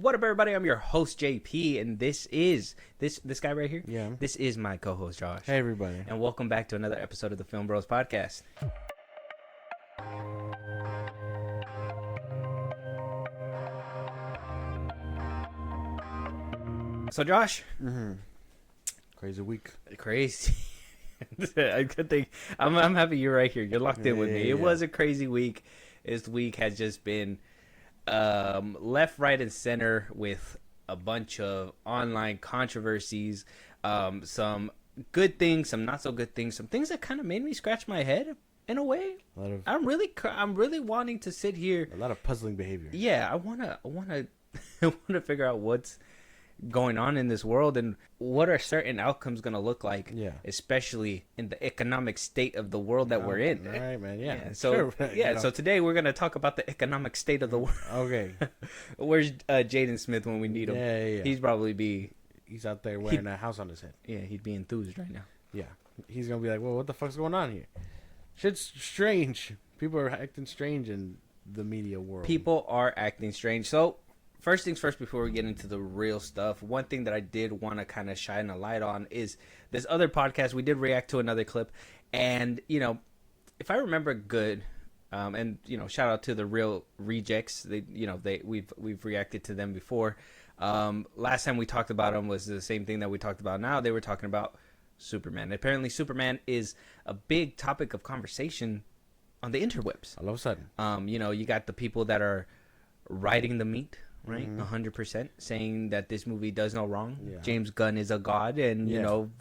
What up, everybody? I'm your host JP, and this guy right here. Yeah. This is my co-host Josh. Hey, everybody. And welcome back to another episode of the FilmBros podcast. So, Josh. Crazy week. Crazy. I could think. I'm happy you're right here. You're locked in with me. It was a crazy week. This week has just been left, right, and center with a bunch of online controversies. Some good things, some not so good things, some things that kind of made me scratch my head in a way. I'm really wanting to sit here. A lot of puzzling behavior. Yeah, I wanna figure out what's going on in this world and what are certain outcomes going to look like, especially in the economic state of the world that we're in. All right, man. Yeah. So sure. So today we're going to talk about the economic state of the world. Okay. Where's Jaden Smith when we need him? Yeah. He's out there wearing a house on his head. Yeah, he'd be enthused right now. Yeah. He's going to be like, well, what the fuck's going on here? Shit's strange. People are acting strange in the media world. People are acting strange. So first things first, before we get into the real stuff, one thing that I did want to kind of shine a light on is this other podcast. We did react to another clip, and if I remember good, and shout out to the Real Rejects. We've reacted to them before. Last time we talked about them was the same thing that we talked about now. They were talking about Superman. Apparently, Superman is a big topic of conversation on the interwebs. All of a sudden, you got the people that are riding the meat. Right, 100%, saying that this movie does no wrong. Yeah. James Gunn is a god, and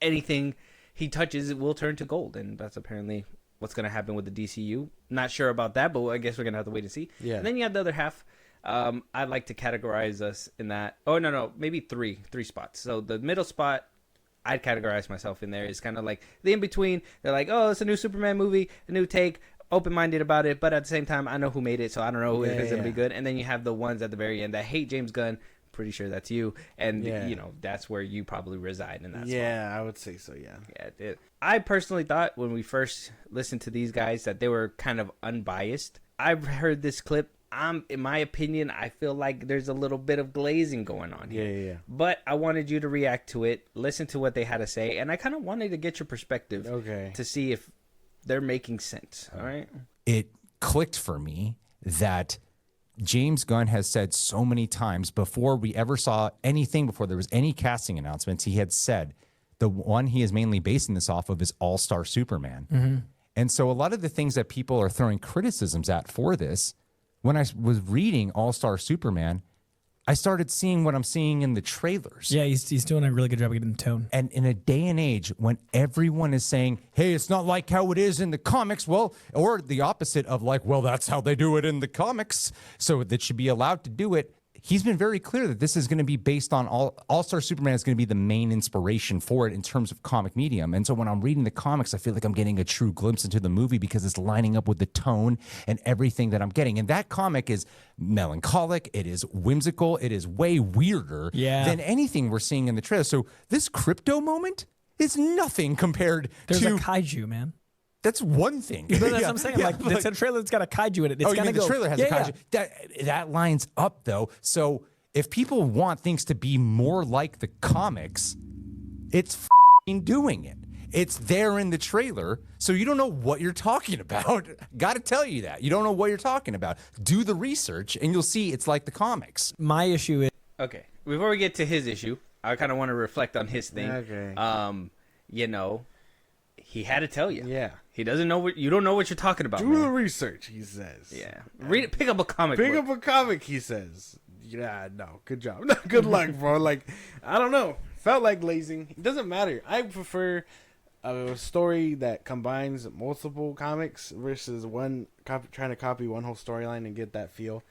anything he touches, it will turn to gold, and that's apparently what's going to happen with the DCU. Not sure about that, but I guess we're going to have to wait and see. Yeah. And then you have the other half. I'd like to categorize us in that. Oh no, maybe three spots. So the middle spot, I'd categorize myself in there. Is kind of like the in between. They're like, oh, it's a new Superman movie, a new take. Open-minded about it, but at the same time, I know who made it, so I don't know if it's gonna be good. And then you have the ones at the very end that hate James Gunn. Pretty sure that's you, and that's where you probably reside in that. Yeah, I would say so. Yeah. I personally thought when we first listened to these guys that they were kind of unbiased. I've heard this clip. In my opinion, I feel like there's a little bit of glazing going on here. Yeah. But I wanted you to react to it, listen to what they had to say, and I kind of wanted to get your perspective. Okay. To see if they're making sense. All right. It clicked for me that James Gunn has said so many times before we ever saw anything, before there was any casting announcements, he had said the one he is mainly basing this off of is All-Star Superman. Mm-hmm. And so a lot of the things that people are throwing criticisms at for this, when I was reading All-Star Superman, I started seeing what I'm seeing in the trailers. Yeah, he's doing a really good job of getting the tone. And in a day and age when everyone is saying, hey, it's not like how it is in the comics, well, or the opposite of like, well, that's how they do it in the comics, so that should be allowed to do it. He's been very clear that this is going to be based on All-Star Superman is going to be the main inspiration for it in terms of comic medium. And so when I'm reading the comics, I feel like I'm getting a true glimpse into the movie because it's lining up with the tone and everything that I'm getting. And that comic is melancholic. It is whimsical. It is way weirder than anything we're seeing in the trailer. So this crypto moment is nothing compared There's to... a kaiju, man. That's one thing. But that's what I'm saying. It's a trailer that's got a kaiju in it. It's you mean the trailer has a kaiju? Yeah. That lines up, though. So if people want things to be more like the comics, it's f***ing doing it. It's there in the trailer, so you don't know what you're talking about. Got to tell you that. You don't know what you're talking about. Do the research, and you'll see it's like the comics. My issue is... Okay, before we get to his issue, I kind of want to reflect on his thing. Okay. He had to tell you. Yeah. He doesn't know what you don't know what you're talking about. Do the research, he says. Yeah. Read it. Pick up a comic. Pick up a comic, he says. Yeah, no. Good job. Good luck, bro. Like, I don't know. Felt like glazing. It doesn't matter. I prefer a story that combines multiple comics versus one trying to copy one whole storyline and get that feel.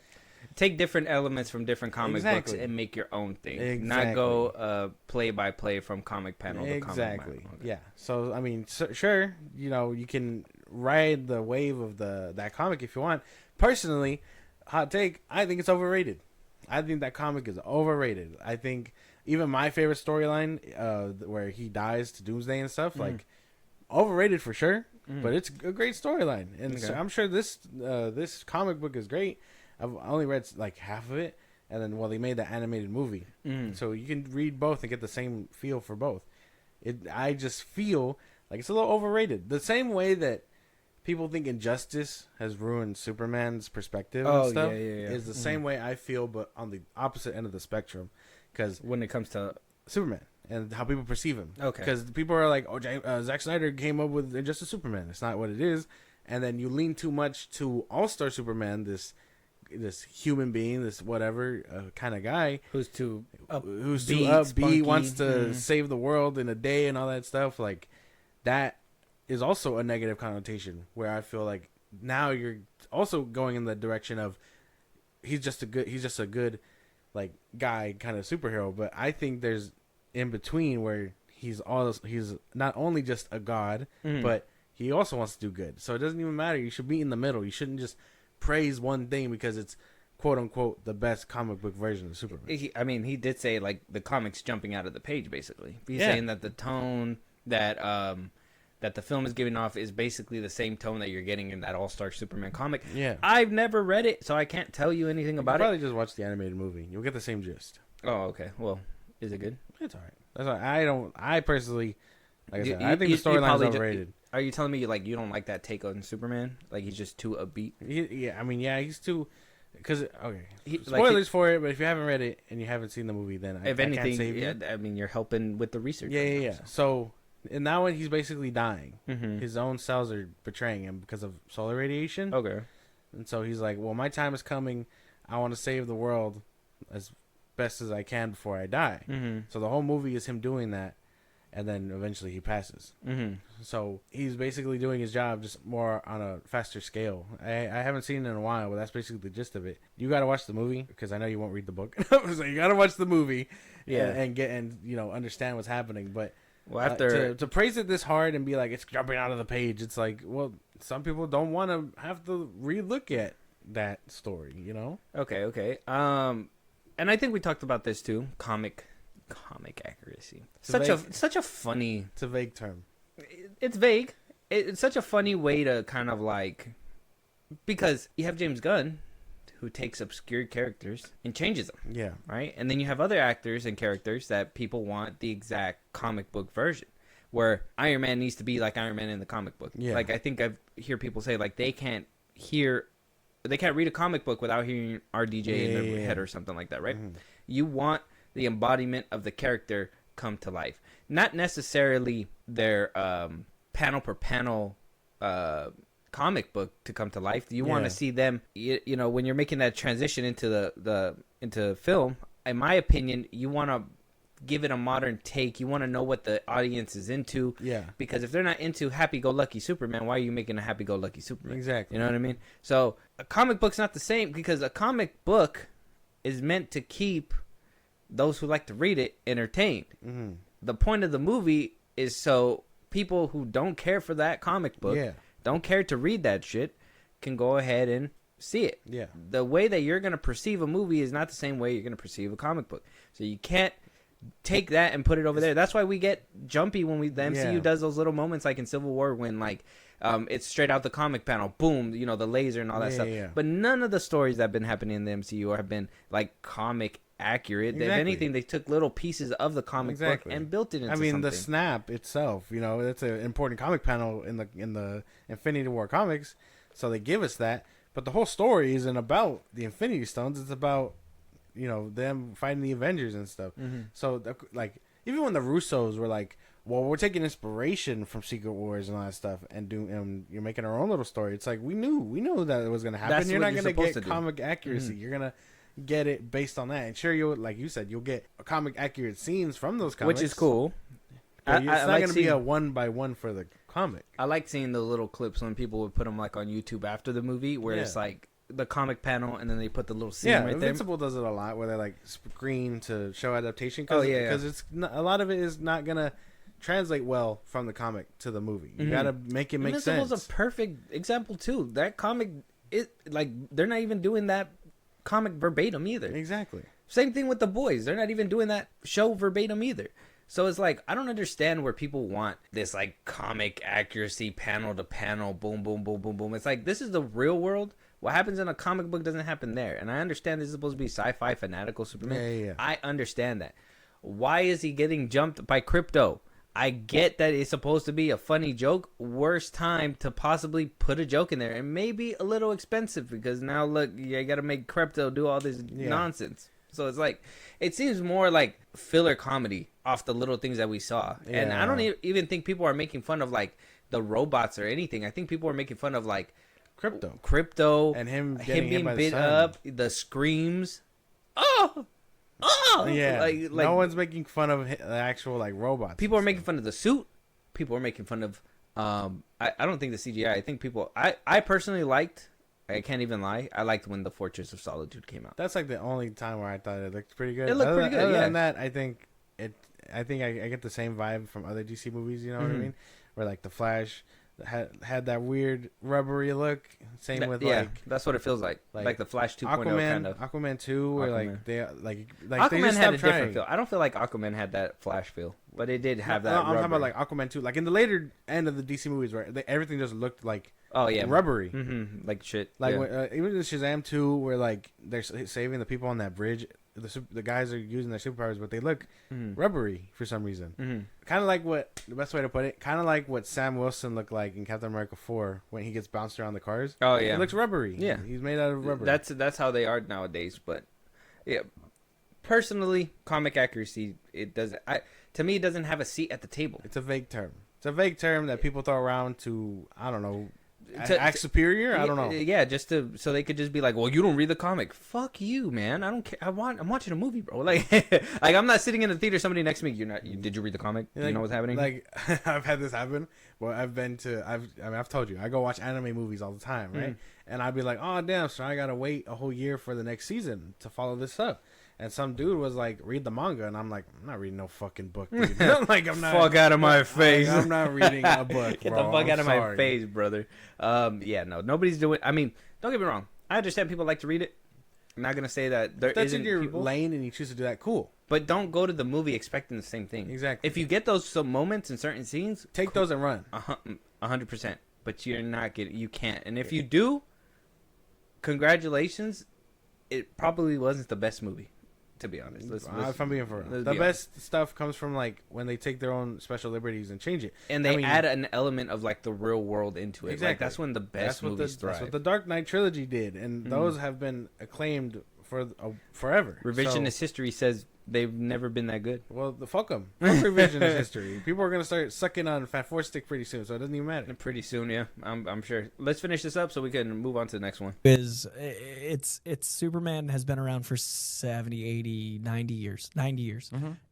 Take different elements from different comic books and make your own thing. Not go play by play from comic panel to comic panel. Okay. Yeah. So I mean, sure, you can ride the wave of that comic if you want. Personally, hot take, I think it's overrated. I think that comic is overrated. I think even my favorite storyline, where he dies to Doomsday and stuff, like overrated for sure. But it's a great storyline, and so I'm sure this comic book is great. I've only read like half of it, and then they made the animated movie. So you can read both and get the same feel for both. I just feel like it's a little overrated. The same way that people think Injustice has ruined Superman's perspective and stuff is the same way I feel, but on the opposite end of the spectrum. Because when it comes to Superman and how people perceive him. Okay. Because people are like, Zack Snyder came up with Injustice Superman. It's not what it is. And then you lean too much to All-Star Superman, this human being, this whatever kind of guy who's too upbeat, wants to save the world in a day and all that stuff. Like, that is also a negative connotation where I feel like now you're also going in the direction of he's just a good like guy kind of superhero. But I think there's in between where he's not only just a god, but he also wants to do good. So it doesn't even matter. You should be in the middle. You shouldn't just praise one thing because it's quote unquote the best comic book version of Superman. He did say like the comics jumping out of the page basically. He's saying that the tone that the film is giving off is basically the same tone that you're getting in that All-Star Superman comic. Yeah. I've never read it, so I can't tell you anything about it. Probably just watch the animated movie. You'll get the same gist. Oh, okay. Well, is it good? It's all right. That's all. I personally, like I said, I think the storyline is overrated. Are you telling me like you don't like that take on Superman? Like he's just too upbeat? He's too. Because spoilers for it, but if you haven't read it and you haven't seen the movie, then I can't save you. I mean, you're helping with the research. Yeah. So in that one, he's basically dying. His own cells are betraying him because of solar radiation. Okay. And so he's like, well, my time is coming. I want to save the world as best as I can before I die. So the whole movie is him doing that. And then eventually he passes. So he's basically doing his job just more on a faster scale. I haven't seen it in a while, but that's basically the gist of it. You got to watch the movie because I know you won't read the book. So you got to watch the movie, and understand what's happening. But after to praise it this hard and be like it's jumping out of the page, it's like, well, some people don't want to have to relook at that story, you know? Okay. And I think we talked about this too. Comic accuracy. Such a funny. It's a vague term. It's vague. It's such a funny way to kind of like, because you have James Gunn, who takes obscure characters and changes them. Yeah. Right. And then you have other actors and characters that people want the exact comic book version, where Iron Man needs to be like Iron Man in the comic book. Yeah. Like I think I hear people say like they can't read a comic book without hearing RDJ in their head or something like that. Right. You want the embodiment of the character come to life, not necessarily their panel per panel comic book to come to life. You want to see them, when you're making that transition into into film. In my opinion, you want to give it a modern take. You want to know what the audience is into. Yeah. Because if they're not into happy-go-lucky Superman, why are you making a happy-go-lucky Superman? Exactly. You know what I mean? So a comic book's not the same, because a comic book is meant to keep those who like to read it entertained. The point of the movie is so people who don't care for that comic book, don't care to read that shit, can go ahead and see it. Yeah. The way that you're going to perceive a movie is not the same way you're going to perceive a comic book. So you can't take that and put it over there. That's why we get jumpy when the MCU does those little moments like in Civil War when like it's straight out the comic panel, boom, the laser and all that stuff. But none of the stories that have been happening in the MCU have been like comic accurate. If anything, they took little pieces of the comic book and built it into something. The snap itself, that's an important comic panel in the Infinity War comics, so they give us that. But the whole story isn't about the Infinity Stones. It's about them fighting the Avengers and stuff. So like even when the Russos were like, well, we're taking inspiration from Secret Wars and all that stuff and you're making our own little story. It's like we knew that it was going to happen. You're not going to get comic accuracy. You're going to get it based on that, and sure, like you said, you'll get comic accurate scenes from those comics, which is cool. It's not going to be a 1-by-1 for the comic. I like seeing the little clips when people would put them like on YouTube after the movie, where it's like the comic panel, and then they put the little scene right there. Invincible does it a lot, where they like screen to show adaptation. Because it's not, a lot of it is not gonna translate well from the comic to the movie. You gotta make it make sense. Invincible's a perfect example too. That comic, they're not even doing that comic verbatim either. Exactly. Same thing with The Boys. They're not even doing that show verbatim either. So it's like, I don't understand where people want this like comic accuracy, panel to panel, boom, boom, boom, boom, boom. It's like, this is the real world What happens in a comic book doesn't happen there. And I understand this is supposed to be sci-fi fanatical Superman. Yeah. I understand that. Why is he getting jumped by Crypto? I get that it's supposed to be a funny joke. Worst time to possibly put a joke in there, and maybe a little expensive because now look, you got to make Crypto do all this nonsense. So it's like, it seems more like filler comedy off the little things that we saw. Yeah. And I don't even think people are making fun of like the robots or anything. I think people are making fun of like Crypto, and him being bit up, the screams. Oh. Yeah, like no one's making fun of the actual like robots. People are making fun of the suit. People are making fun of I don't think the CGI. I think people I personally liked, I can't even lie, I liked when the Fortress of Solitude came out. That's like the only time where I thought it looked pretty good. It looked pretty good. Other yeah. than that, I think I get the same vibe from other DC movies. You know what I mean? Where like the Flash had that weird rubbery look. Same with like that's what it feels like the Flash 2.0 kind of. Aquaman 2, where Aquaman. Aquaman Aquaman had a different feel. I don't feel like Aquaman had that Flash feel, but it did have that. I'm talking about like Aquaman 2, like in the later end of the DC movies, where everything just looked like rubbery, like shit. Like even in Shazam 2, where like they're saving the people on that bridge. The guys are using their superpowers, but they look rubbery for some reason. Kind of like the best way to put it, kind of like what Sam Wilson looked like in Captain America 4 when he gets bounced around the cars. Oh yeah, it looks rubbery. Yeah, he's made out of rubber. That's how they are nowadays. But yeah, personally, comic accuracy, to me it doesn't have a seat at the table. It's a vague term. It's a vague term that people throw around to, I don't know, act superior. I don't know. Yeah, so they could just be like, "Well, you don't read the comic. Fuck you, man. I don't care. I'm watching a movie, bro. Like I'm not sitting in the theater. Somebody next to me. Did you read the comic? Do you know what's happening? Like I've had this happen. Well, I've told you, I go watch anime movies all the time, right? And I'd be like, "Oh damn, so I gotta wait a whole year for the next season to follow this up." And some dude was like, "Read the manga," and I'm like, "I'm not reading no fucking book, dude." Like, I'm not. Fuck out of my face! I'm not reading a book. Get bro. the fuck out of sorry. my face, brother. Yeah, no, nobody's doing. I mean, don't get me wrong. I understand people like to read it. I'm not gonna say that there if that's isn't in your people, lane and you choose to do that, cool. but don't go to the movie expecting the same thing. Exactly. If you get those some moments in certain scenes, take those and run. 100%. But you're not getting. You can't. And if you do, congratulations. It probably wasn't the best movie. To be honest, if I'm being for real, the best stuff comes from like when they take their own special liberties and change it, and they add an element of like the real world into it. Exactly. Like, that's when the best movies thrive. That's what the Dark Knight trilogy did, and those have been acclaimed for forever. Revisionist history says they've never been that good. Well, fuck them. Fuck revisionist history. People are gonna start sucking on Fat Four Stick pretty soon, so it doesn't even matter. Pretty soon, yeah. I'm sure. Let's finish this up so we can move on to the next one. It's Superman has been around for 70, 80, 90 years. 90 years.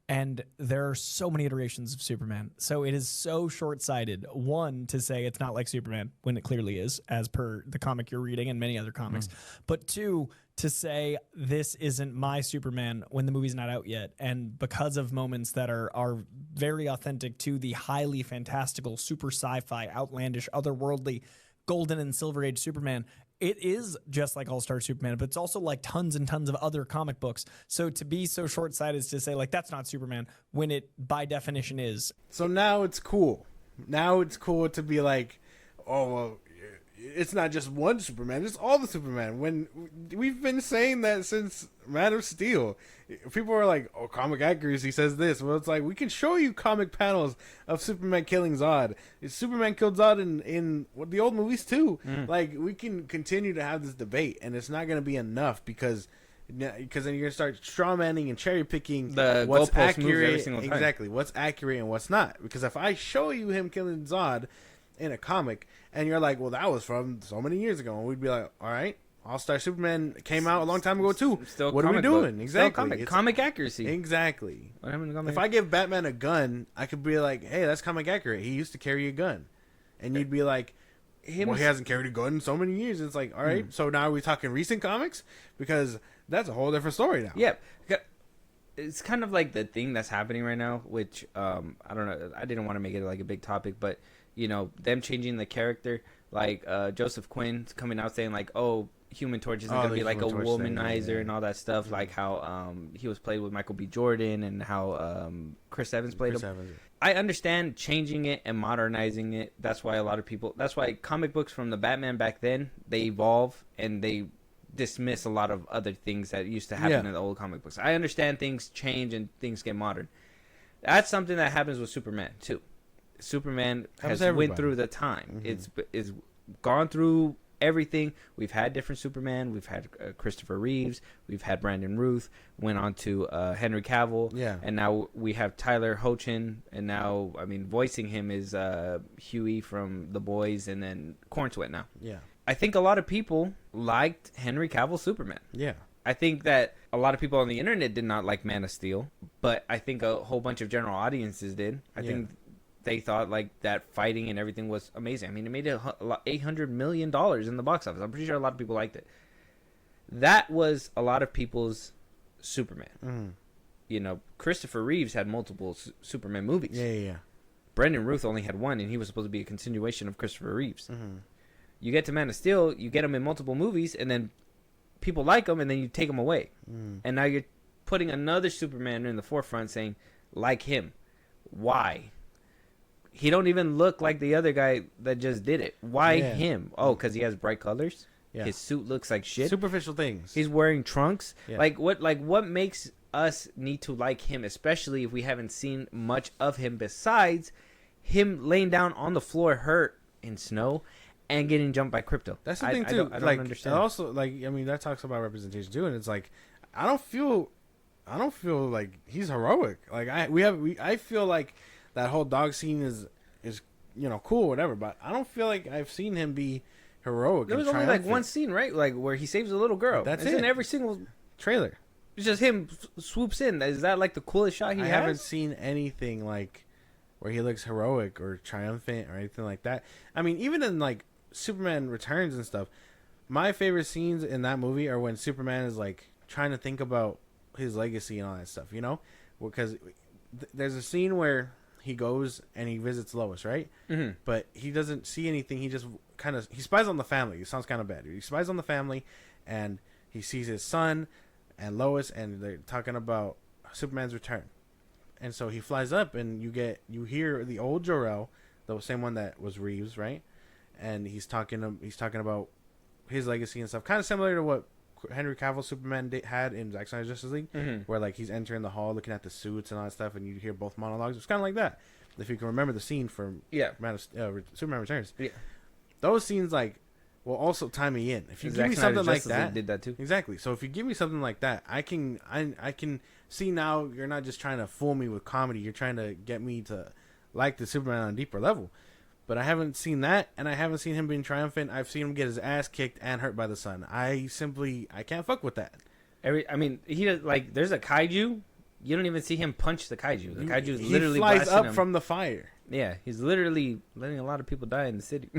And there are so many iterations of Superman. So it is so short-sighted, one, to say it's not like Superman, when it clearly is, as per the comic you're reading and many other comics. But two, to say this isn't my Superman when the movie's not out yet. And because of moments that are very authentic to the highly fantastical, super sci-fi, outlandish, otherworldly, golden and silver age Superman, it is just like All-Star Superman, but it's also like tons and tons of other comic books. So to be so short-sighted is to say, like, that's not Superman, when it, by definition, is. So now it's cool. Now it's cool to be like, oh, well, it's not just one Superman, it's all the Superman. When we've been saying that since Man of Steel. People are like, oh, comic accuracy says this. Well, it's like, we can show you comic panels of Superman killing Zod. Superman killed Zod in the old movies too. Like, we can continue to have this debate, and it's not going to be enough because then you're going to start strawmanning and cherry picking what's accurate. Every single time. Exactly, what's accurate and what's not. Because if I show you him killing Zod in a comic, and you're like, well, that was from so many years ago, and we'd be like, all right, All-Star Superman came out a long time ago too. Still what are we doing? Book. Exactly, comic accuracy. Exactly. What happened to comic? If I give Batman a gun, I could be like, hey, that's comic accurate. He used to carry a gun, and you'd be like, well, he hasn't carried a gun in so many years. It's like, all right, so now are we talking recent comics? Because that's a whole different story now. Yeah. It's kind of like the thing that's happening right now, which I don't know. I didn't want to make it like a big topic, but you know, them changing the character, like Joseph Quinn's coming out saying like, oh, Human Torch isn't going to be like a womanizer and all that stuff, like how he was played with Michael B. Jordan and how Chris Evans played him. I understand changing it and modernizing it. That's why comic books from the Batman back then, they evolve and they dismiss a lot of other things that used to happen in the old comic books. I understand things change and things get modern. That's something that happens with Superman too. Superman has went through the time. It's gone through everything. We've had different Superman. We've had Christopher Reeves. We've had Brandon Routh. Went on to Henry Cavill. Yeah. And now we have Tyler Hoechlin. And now, I mean, voicing him is Huey from The Boys, and then Cornsweet now. Yeah. I think a lot of people liked Henry Cavill's Superman. Yeah. I think that a lot of people on the internet did not like Man of Steel, but I think a whole bunch of general audiences did. I think they thought like that fighting and everything was amazing. I mean, it made $800 million in the box office. I'm pretty sure a lot of people liked it. That was a lot of people's Superman. You know, Christopher Reeves had multiple Superman movies. Yeah. Brandon Routh only had one, and he was supposed to be a continuation of Christopher Reeves. You get to Man of Steel, you get him in multiple movies, and then people like him, and then you take him away. And now you're putting another Superman in the forefront saying, like him. Why? He don't even look like the other guy that just did it. Why him? Oh, because he has bright colors? Yeah. His suit looks like shit? Superficial things. He's wearing trunks? Yeah. What makes us need to like him, especially if we haven't seen much of him besides him laying down on the floor hurt in snow and getting jumped by Crypto? That's the thing, too. I don't understand. Also, that talks about representation, too, and it's like, I don't feel like he's heroic. Like, I feel like that whole dog scene is cool, whatever. But I don't feel like I've seen him be heroic. There was only like one scene, right? Like where he saves a little girl. That's it. In every single trailer. It's just him swoops in. Is that like the coolest shot he has? I haven't seen anything like where he looks heroic or triumphant or anything like that. I mean, even in like Superman Returns and stuff, my favorite scenes in that movie are when Superman is like trying to think about his legacy and all that stuff. You know, because there's a scene where he goes and he visits Lois, right? But he doesn't see anything. He just he spies on the family. It sounds kind of bad. He spies on the family, and he sees his son and Lois, and they're talking about Superman's return. And so he flies up, and you hear the old Jor-El, the same one that was Reeves, right? And he's talking about his legacy and stuff, kind of similar to what Henry Cavill Superman had in Zack Snyder's Justice League, where like he's entering the hall, looking at the suits and all that stuff, and you hear both monologues. It's kind of like that, if you can remember the scene from Superman Returns. Yeah, those scenes will also tie me in. If you give me something like that, did that too. Exactly. So if you give me something like that, I can see now you're not just trying to fool me with comedy. You're trying to get me to like the Superman on a deeper level. But I haven't seen that, and I haven't seen him being triumphant. I've seen him get his ass kicked and hurt by the sun. I can't fuck with that. There's a kaiju. You don't even see him punch the kaiju. The kaiju is literally he flies blasting up him from the fire. Yeah, he's literally letting a lot of people die in the city.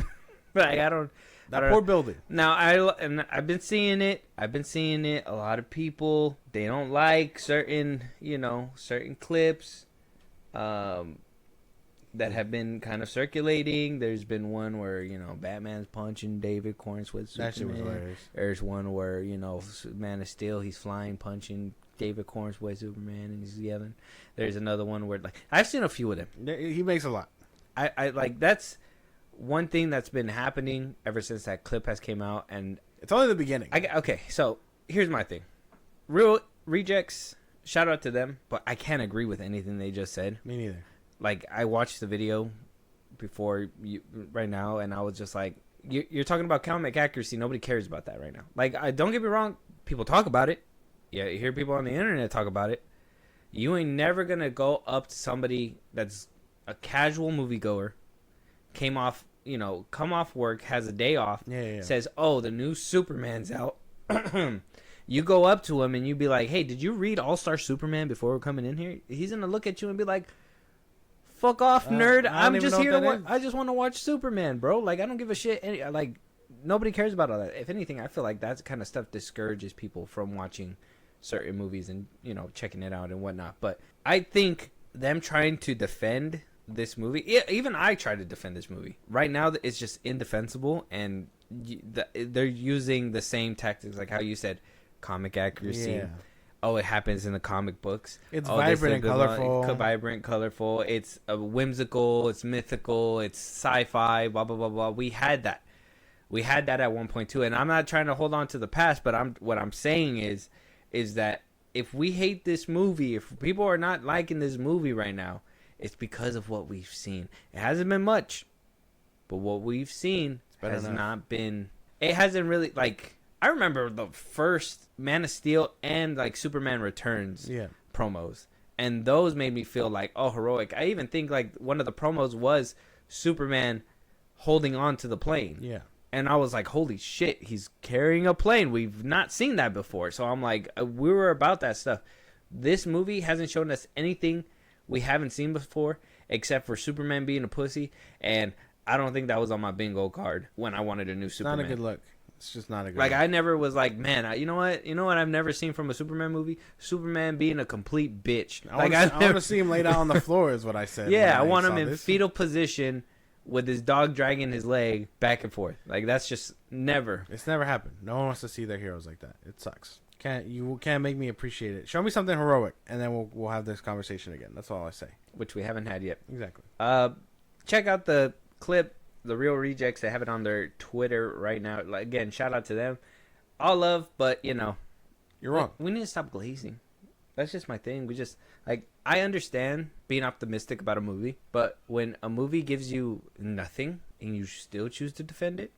But poor building. Now I've been seeing it. A lot of people, they don't like certain clips. That have been kind of circulating. There's been one where Batman's punching David Cornsweet Superman. That shit was hilarious. There's one where Man of Steel, he's flying punching David Cornsweet Superman and he's yelling. There's another one where I've seen a few of them. He makes a lot. I that's one thing that's been happening ever since that clip has came out, and it's only the beginning. Okay, so here's my thing. Real Rejects, shout out to them, but I can't agree with anything they just said. Me neither. I watched the video before right now, and I was just like, you're talking about comic accuracy. Nobody cares about that right now. Don't get me wrong. People talk about it. Yeah, you hear people on the internet talk about it. You ain't never going to go up to somebody that's a casual moviegoer, come off work, has a day off, says, oh, the new Superman's out. You go up to him, and you be like, hey, did you read All-Star Superman before we're coming in here? He's going to look at you and be like, fuck off, nerd. I'm just here to watch. I just want to watch Superman, bro. I don't give a shit. Nobody cares about all that. If anything, I feel like that kind of stuff discourages people from watching certain movies and, checking it out and whatnot. But I think them trying to defend this movie, even I try to defend this movie. Right now, it's just indefensible, and they're using the same tactics, like how you said, comic accuracy. Yeah. Oh, it happens in the comic books. It's Oh, vibrant and colorful. Vibrant, colorful. It's whimsical. It's mythical. It's sci-fi. Blah blah blah blah. We had that. We had that at one point too. And I'm not trying to hold on to the past, but what I'm saying is that if we hate this movie, if people are not liking this movie right now, it's because of what we've seen. It hasn't been much, but what we've seen has not been. It hasn't really like. I remember the first Man of Steel and like Superman Returns promos, and those made me feel like, oh, heroic. I even think like one of the promos was Superman holding on to the plane. Yeah. And I was like, holy shit, he's carrying a plane. We've not seen that before. So I'm like, we were about that stuff. This movie hasn't shown us anything we haven't seen before, except for Superman being a pussy. And I don't think that was on my bingo card when I wanted a new Superman. Not a good look. It's just not a good look. look. I never was like, man, you know what I've never seen from a Superman movie? Superman being a complete bitch. I want to see him laid out on the floor is what I said. Yeah, I want him in fetal position with his dog dragging his leg back and forth. Like, that's just never. It's never happened. No one wants to see their heroes like that. It sucks. You can't make me appreciate it. Show me something heroic, and then we'll have this conversation again. That's all I say. Which we haven't had yet. Exactly. Check out the clip, The Real Rejects. They have it on their Twitter right now. Like, again, shout out to them. All love, but, you're wrong. We need to stop glazing. That's just my thing. We just, like, I understand being optimistic about a movie, but when a movie gives you nothing and you still choose to defend it,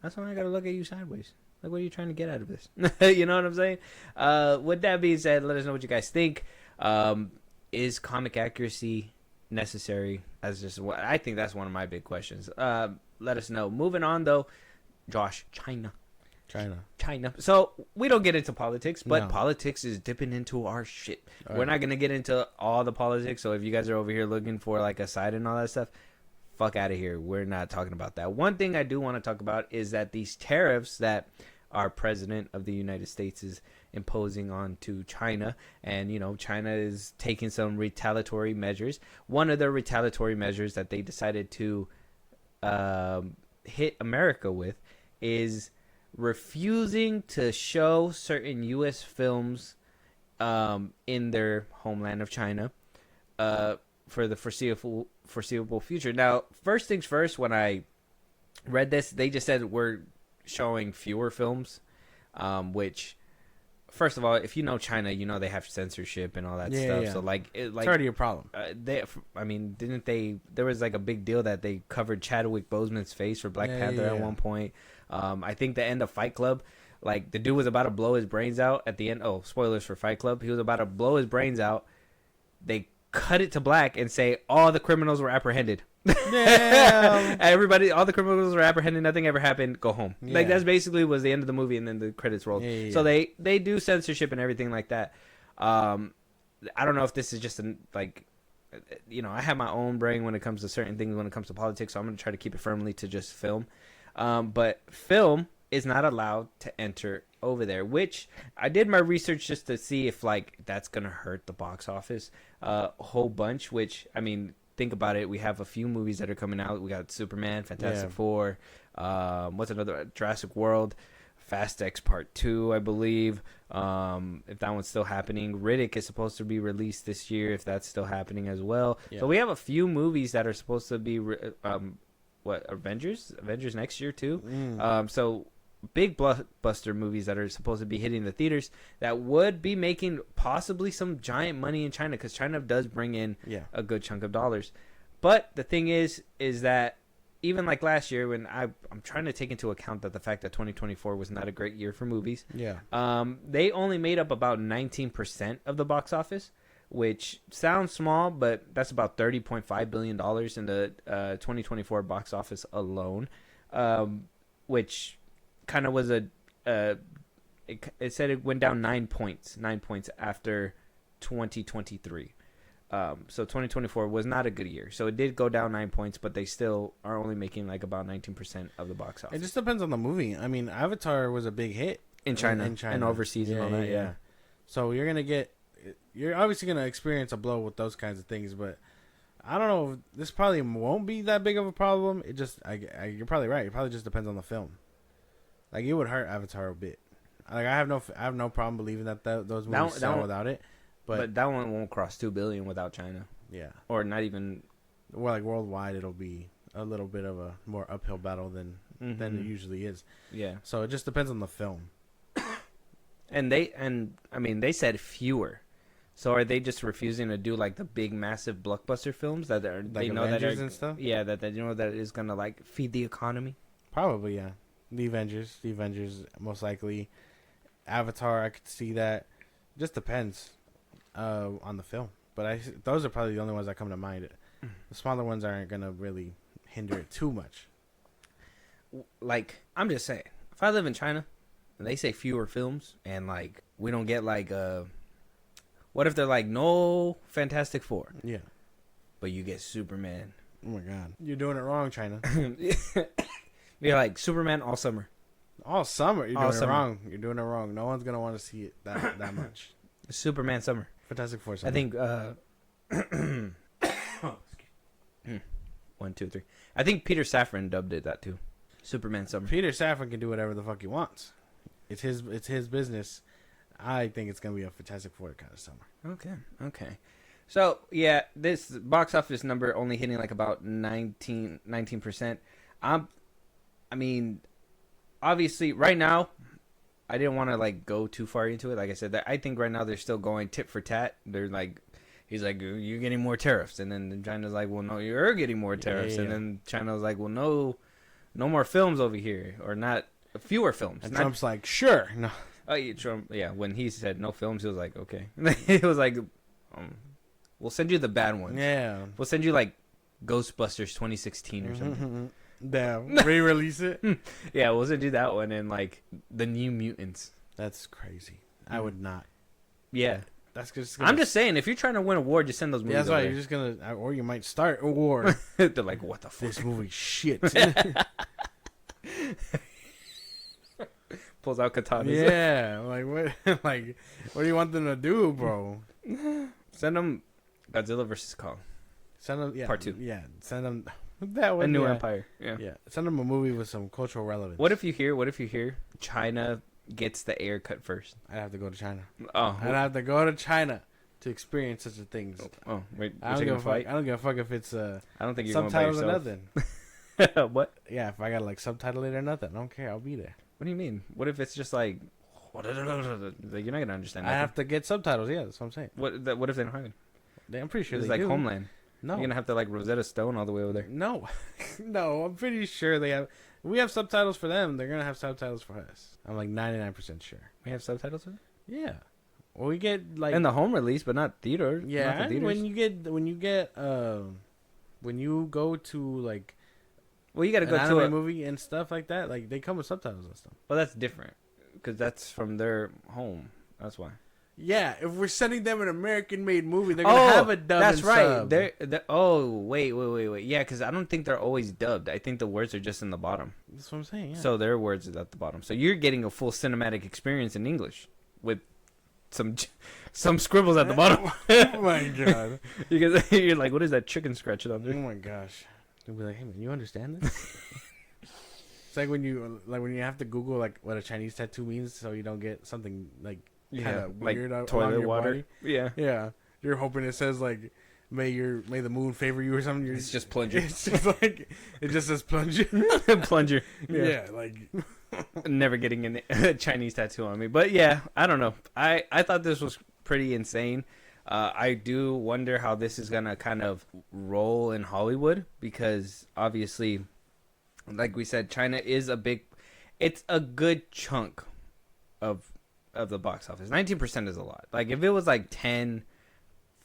that's when I gotta look at you sideways. Like, what are you trying to get out of this? You know what I'm saying? With that being said, let us know what you guys think. Is comic accuracy necessary? I think that's one of my big questions. Let us know. Moving on, though, Josh, China. So we don't get into politics, but politics is dipping into our shit. We're not gonna get into all the politics. So if you guys are over here looking for like a side and all that stuff, fuck out of here. We're not talking about that. One thing I do want to talk about is that these tariffs that our president of the United States is imposing on to China, and China is taking some retaliatory measures. One of the retaliatory measures that they decided to hit America with is refusing to show certain U.S. films in their homeland of China for the foreseeable future. Now, first things first, when I read this, they just said we're showing fewer films, which, first of all, if you know China, they have censorship and all that stuff. Yeah. So it's already a problem. Didn't they? There was like a big deal that they covered Chadwick Boseman's face for Black Panther at one point. I think the end of Fight Club, like the dude was about to blow his brains out at the end. Oh, spoilers for Fight Club. He was about to blow his brains out. They cut it to black and say all the criminals were apprehended. Damn. All the criminals were apprehended. Nothing ever happened. Go home. Yeah. Like that's basically was the end of the movie, and then the credits rolled. Yeah. So they do censorship and everything like that. I don't know if this is just I have my own brain when it comes to certain things when it comes to politics. So I'm gonna try to keep it firmly to just film. But film is not allowed to enter over there, which I did my research just to see if that's gonna hurt the box office a whole bunch. Which think about it. We have a few movies that are coming out. We got Superman, Fantastic Four. What's another? Jurassic World, Fast X Part 2, I believe. If that one's still happening. Riddick is supposed to be released this year, if that's still happening as well. Yeah. So we have a few movies that are supposed to be Avengers next year too. So big blockbuster movies that are supposed to be hitting the theaters that would be making possibly some giant money in China, because China does bring in a good chunk of dollars. But the thing is that even like last year, when I'm trying to take into account that the fact that 2024 was not a great year for movies. They only made up about 19% of the box office, which sounds small, but that's about $30.5 billion in the 2024 box office alone, which kind of was it said it went down 9 points after 2023. So 2024 was not a good year. So it did go down 9 points, but they still are only making about 19% of the box office. It just depends on the movie. Avatar was a big hit in China and overseas and all that. Yeah. So you're obviously going to experience a blow with those kinds of things, but I don't know. This probably won't be that big of a problem. It just, you're probably right. It probably just depends on the film. Like it would hurt Avatar a bit. Like I have no problem believing that those movies sell without it. But that one won't cross 2 billion without China. Yeah. Or not even. Well, like worldwide, it'll be a little bit of a more uphill battle than it usually is. Yeah. So it just depends on the film. And they said fewer. So are they just refusing to do like the big massive blockbuster films that are, like they know Avengers that are, and stuff? Yeah, that they know that is gonna like feed the economy. Probably, yeah. The Avengers most likely. Avatar, I could see that. Just depends on the film. But those are probably the only ones that come to mind. The smaller ones aren't gonna really hinder it too much. Like, I'm just saying, if I live in China and they say fewer films and like we don't get like what if they're like no Fantastic Four? Yeah. But you get Superman. Oh my God. You're doing it wrong, China. You're like Superman all summer. All summer. You're doing it wrong. You're doing it wrong. No one's gonna want to see it that much. Superman summer. Fantastic Four summer. I think 1, 2, 3. I think Peter Safran dubbed it that too. Superman summer. Peter Safran can do whatever the fuck he wants. It's his business. I think it's gonna be a Fantastic Four kind of summer. Okay. So yeah, this box office number only hitting like about 19%. I mean, obviously, right now, I didn't want to like go too far into it. Like I said, I think right now they're still going tit for tat. They're like, he's like, you're getting more tariffs, and then China's like, well, no, you're getting more tariffs, and then China's like, well, no more films over here, or not fewer films. And Trump's like, sure, no. Oh, yeah, Trump. Yeah, when he said no films, he was like, okay. He was like, we'll send you the bad ones. Yeah, we'll send you like Ghostbusters 2016 or something. Damn, re-release it. Yeah, we'll send you that one and like the New Mutants. That's crazy. I would not. Yeah, that's just. I'm just saying, if you're trying to win a war, just send those movies. Yeah, that's right. You're just gonna, or you might start a war. They're like, what the fuck? This movie shit. Pulls out katanas. Yeah, like what? Like, what do you want them to do, bro? Send them Godzilla versus Kong. Send them, yeah, Part 2. Yeah, send them that one. A New Empire. Yeah, Send them a movie with some cultural relevance. What if you hear China gets the air cut first? I'd have to go to China. Oh, I'd have to go to China to experience such a thing. Oh, wait, I don't give a fuck. I don't give a fuck if it's I don't think you're subtitles going by or yourself. nothing. What? Yeah, if I got like subtitle it or nothing, I don't care. I'll be there. What do you mean? What if it's just like you're not gonna understand? I have to get subtitles. Yeah, that's what I'm saying. What if they don't have it? I'm pretty sure It's they like do. Homeland. No, You're gonna have to like Rosetta Stone all the way over there. No, no, I'm pretty sure they have. We have subtitles for them. They're gonna have subtitles for us. I'm like 99% sure. We have subtitles for it? Yeah, well, we get like in the home release, but not theater. Yeah, not the theaters. when you go to like well, you gotta an go to a movie and stuff like that, like they come with subtitles and stuff. Well, that's different because that's from their home. That's why. Yeah, if we're sending them an American-made movie, they're gonna have a dub. That's and right. sub. They're wait. Yeah, because I don't think they're always dubbed. I think the words are just in the bottom. That's what I'm saying. Yeah. So their words is at the bottom. So you're getting a full cinematic experience in English with some scribbles at the bottom. Oh my god! Because you're like, what is that chicken scratching on Oh there? my gosh! They'll be like, hey man, you understand this? It's like when you have to Google like what a Chinese tattoo means, so you don't get something like kind of weird like along toilet your water. body. Yeah. Yeah, you're hoping it says like may the moon favor you or something. It's just plunger. It's just like it just says plunger. Plunger. Yeah, like never getting a Chinese tattoo on me, but yeah, I don't know. I thought this was pretty insane. I do wonder how this is gonna kind of roll in Hollywood because obviously, like we said, China is it's a good chunk of the box office. 19% is a lot. Like if it was like 10,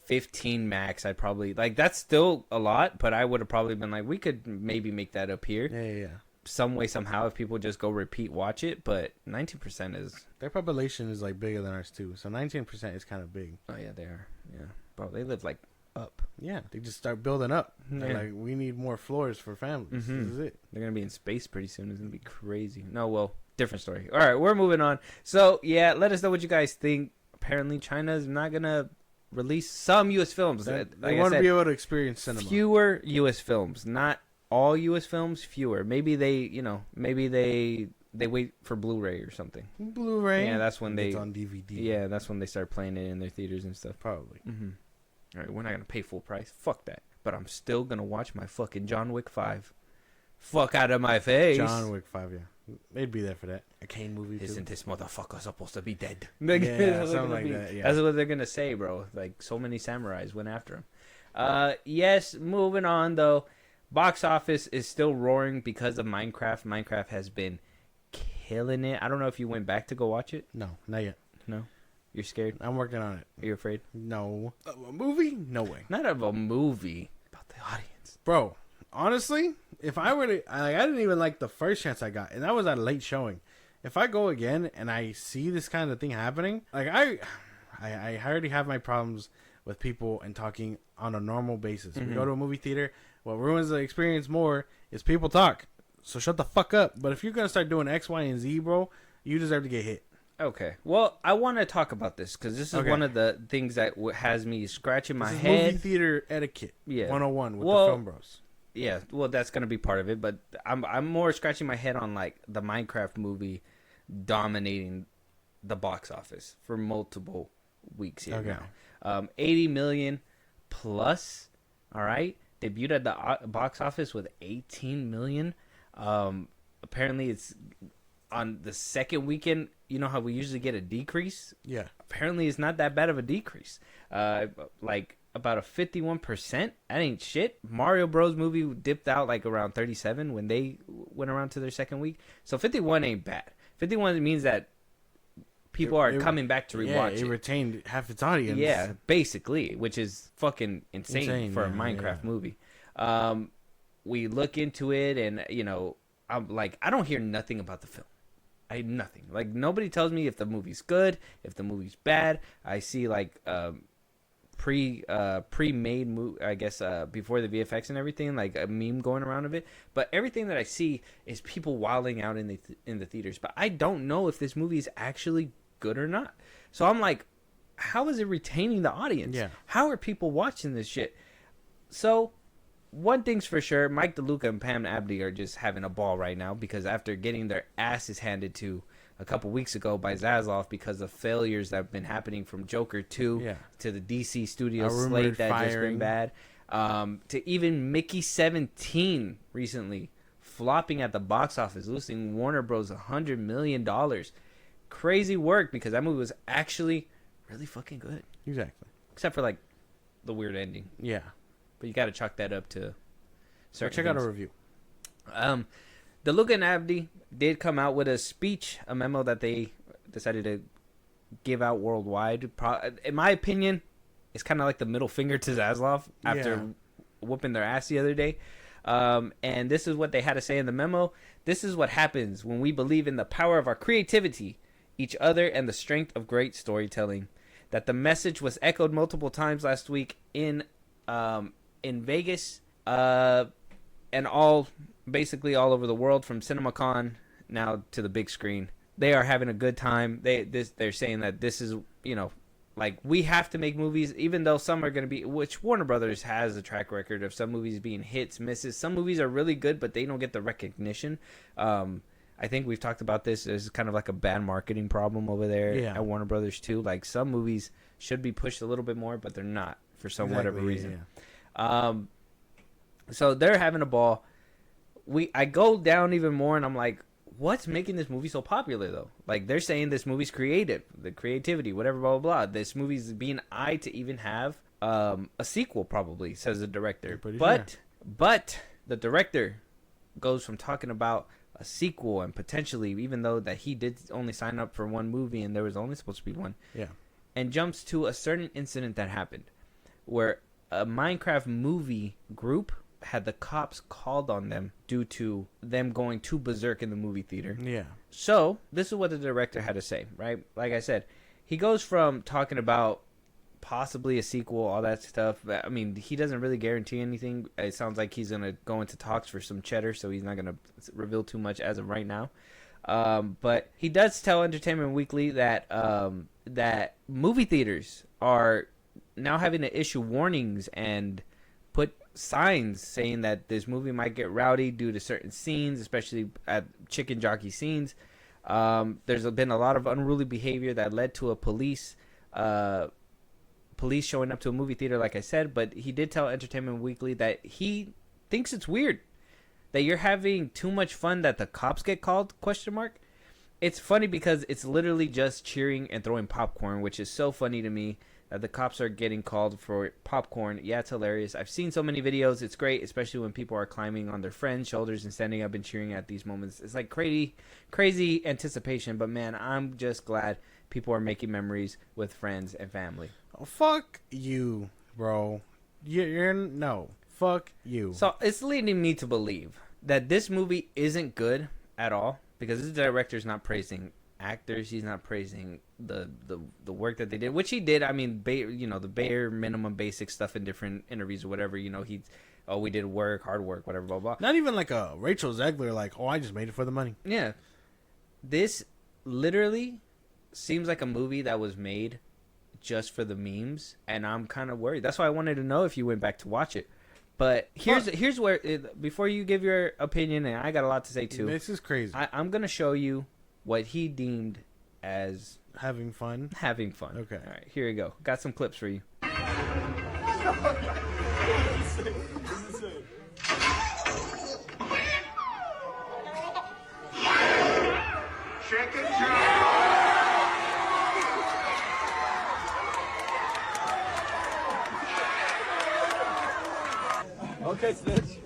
15 max, I'd probably like that's still a lot, but I would have probably been like we could maybe make that up here. yeah. Some way somehow if people just go repeat watch it, but 19% is Their population is like bigger than ours too, so 19% is kind of big. oh yeah they are bro they live like up. Yeah, they just start building up. They're Yeah. like, we need more floors for families. Mhm. This is it. They're gonna be in space pretty soon. It's gonna be crazy. No, well, different story. All right, we're moving on. So yeah, let us know what you guys think. Apparently China's not gonna release some US films. They Like I want to said, be able to experience cinema. fewer US films, not all US films, fewer. Maybe they they wait for Blu-ray or something. Blu-ray. Yeah, that's when it's on DVD. Yeah, that's when they start playing it in their theaters and stuff. Probably. Mm-hmm. All right, we're not gonna pay full price. Fuck that. But I'm still gonna watch my fucking John Wick 5. Fuck out of my face. John Wick 5, yeah. They'd be there for that. A Kane movie, too. Isn't this motherfucker supposed to be dead? Yeah, something like that, yeah. That's what they're gonna say, bro. Like, so many samurais went after him. Yes, moving on, though. Box office is still roaring because of Minecraft. Minecraft has been killing it. I don't know if you went back to go watch it. No, not yet. No? You're scared? I'm working on it. Are you afraid? No. A movie? No way. Not of a movie. About the audience. Bro, honestly, if I were to... I didn't even like the first chance I got, and that was at a late showing. If I go again and I see this kind of thing happening, like I already have my problems with people and talking on a normal basis. We go to a movie theater, what ruins the experience more is people talk. So shut the fuck up. But if you're going to start doing X, Y, and Z, bro, you deserve to get hit. Okay. Well, I want to talk about this because this is one of the things that has me scratching my head. Movie theater etiquette. Yeah. 101 with the FilmBros. Yeah. Well, that's going to be part of it. But I'm more scratching my head on like the Minecraft movie dominating the box office for multiple weeks here now. 80 million plus. All right. Debuted at the box office with 18 million. Apparently it's on the second weekend. You know how we usually get a decrease? Yeah. Apparently it's not that bad of a decrease. Like about a 51%. That ain't shit. Mario Bros movie dipped out like around 37 when they went around to their second week. So 51 ain't bad. 51 means that people are coming back to rewatch it. It retained half its audience. Yeah, basically, which is fucking insane for a Minecraft movie. We look into it, and you know, I'm like, I don't hear nothing about the film. Nothing. Like nobody tells me if the movie's good, if the movie's bad. I see like pre-made movie, I guess, before the VFX and everything, like a meme going around of it. But everything that I see is people wilding out in the theaters. But I don't know if this movie is actually good or not. So I'm like, how is it retaining the audience? Yeah. How are people watching this shit? So one thing's for sure, Mike DeLuca and Pam Abdi are just having a ball right now because after getting their asses handed to a couple weeks ago by Zaslav because of failures that have been happening from Joker 2 to the DC Studios slate that just been bad, to even Mickey 17 recently flopping at the box office, losing Warner Bros. $100 million. Crazy work because that movie was actually really fucking good. Exactly. Except for like the weird ending. Yeah. But you got to chalk that up to certain check out a review. DeLuca and Abdi did come out with a speech, a memo that they decided to give out worldwide. In my opinion, it's kind of like the middle finger to Zaslav after whooping their ass the other day. And this is what they had to say in the memo. This is what happens when we believe in the power of our creativity, each other, and the strength of great storytelling. That the message was echoed multiple times last week in Vegas, and basically all over the world, from CinemaCon now to the big screen. They are having a good time. They're saying that this is, you know, like we have to make movies, even though some are going to be, which Warner Brothers has a track record of some movies being hits, misses. Some movies are really good, but they don't get the recognition. I think we've talked about this as kind of like a bad marketing problem over there at Warner Brothers too. Like some movies should be pushed a little bit more, but they're not for whatever reason. So they're having a ball. I go down even more, and I'm like, what's making this movie so popular though? Like they're saying this movie's creative, the creativity, whatever, blah blah blah. This movie's being eyed to even have a sequel, probably, says the director. But the director goes from talking about a sequel and potentially, even though that he did only sign up for one movie and there was only supposed to be one, and jumps to a certain incident that happened where a Minecraft movie group had the cops called on them due to them going too berserk in the movie theater. Yeah. So this is what the director had to say, right? Like I said, he goes from talking about possibly a sequel, all that stuff. I mean, he doesn't really guarantee anything. It sounds like he's going to go into talks for some cheddar, so he's not going to reveal too much as of right now. But he does tell Entertainment Weekly that movie theaters are now having to issue warnings and put signs saying that this movie might get rowdy due to certain scenes, especially at chicken jockey scenes. There's been a lot of unruly behavior that led to a police showing up to a movie theater, like I said. But he did tell Entertainment Weekly that he thinks it's weird that you're having too much fun that the cops get called, ? It's funny because it's literally just cheering and throwing popcorn, which is so funny to me that the cops are getting called for popcorn. Yeah, it's hilarious. I've seen so many videos. It's great, especially when people are climbing on their friends' shoulders and standing up and cheering at these moments. It's like crazy anticipation. But man, I'm just glad people are making memories with friends and family. Oh, fuck you, bro. No. Fuck you. So it's leading me to believe that this movie isn't good at all because the director's not praising actors. He's not praising the work that they did, which he did. I mean, the bare minimum basic stuff in different interviews or whatever. We did hard work, whatever, blah, blah. Not even like a Rachel Zegler, like, I just made it for the money. Yeah. This literally seems like a movie that was made just for the memes, and I'm kind of worried. That's why I wanted to know if you went back to watch it. But here's where, before you give your opinion, and I got a lot to say too. This is crazy. I'm going to show you what he deemed as having fun. Okay. All right, here you go. Got some clips for you. Chicken jockey. Okay, Stitch.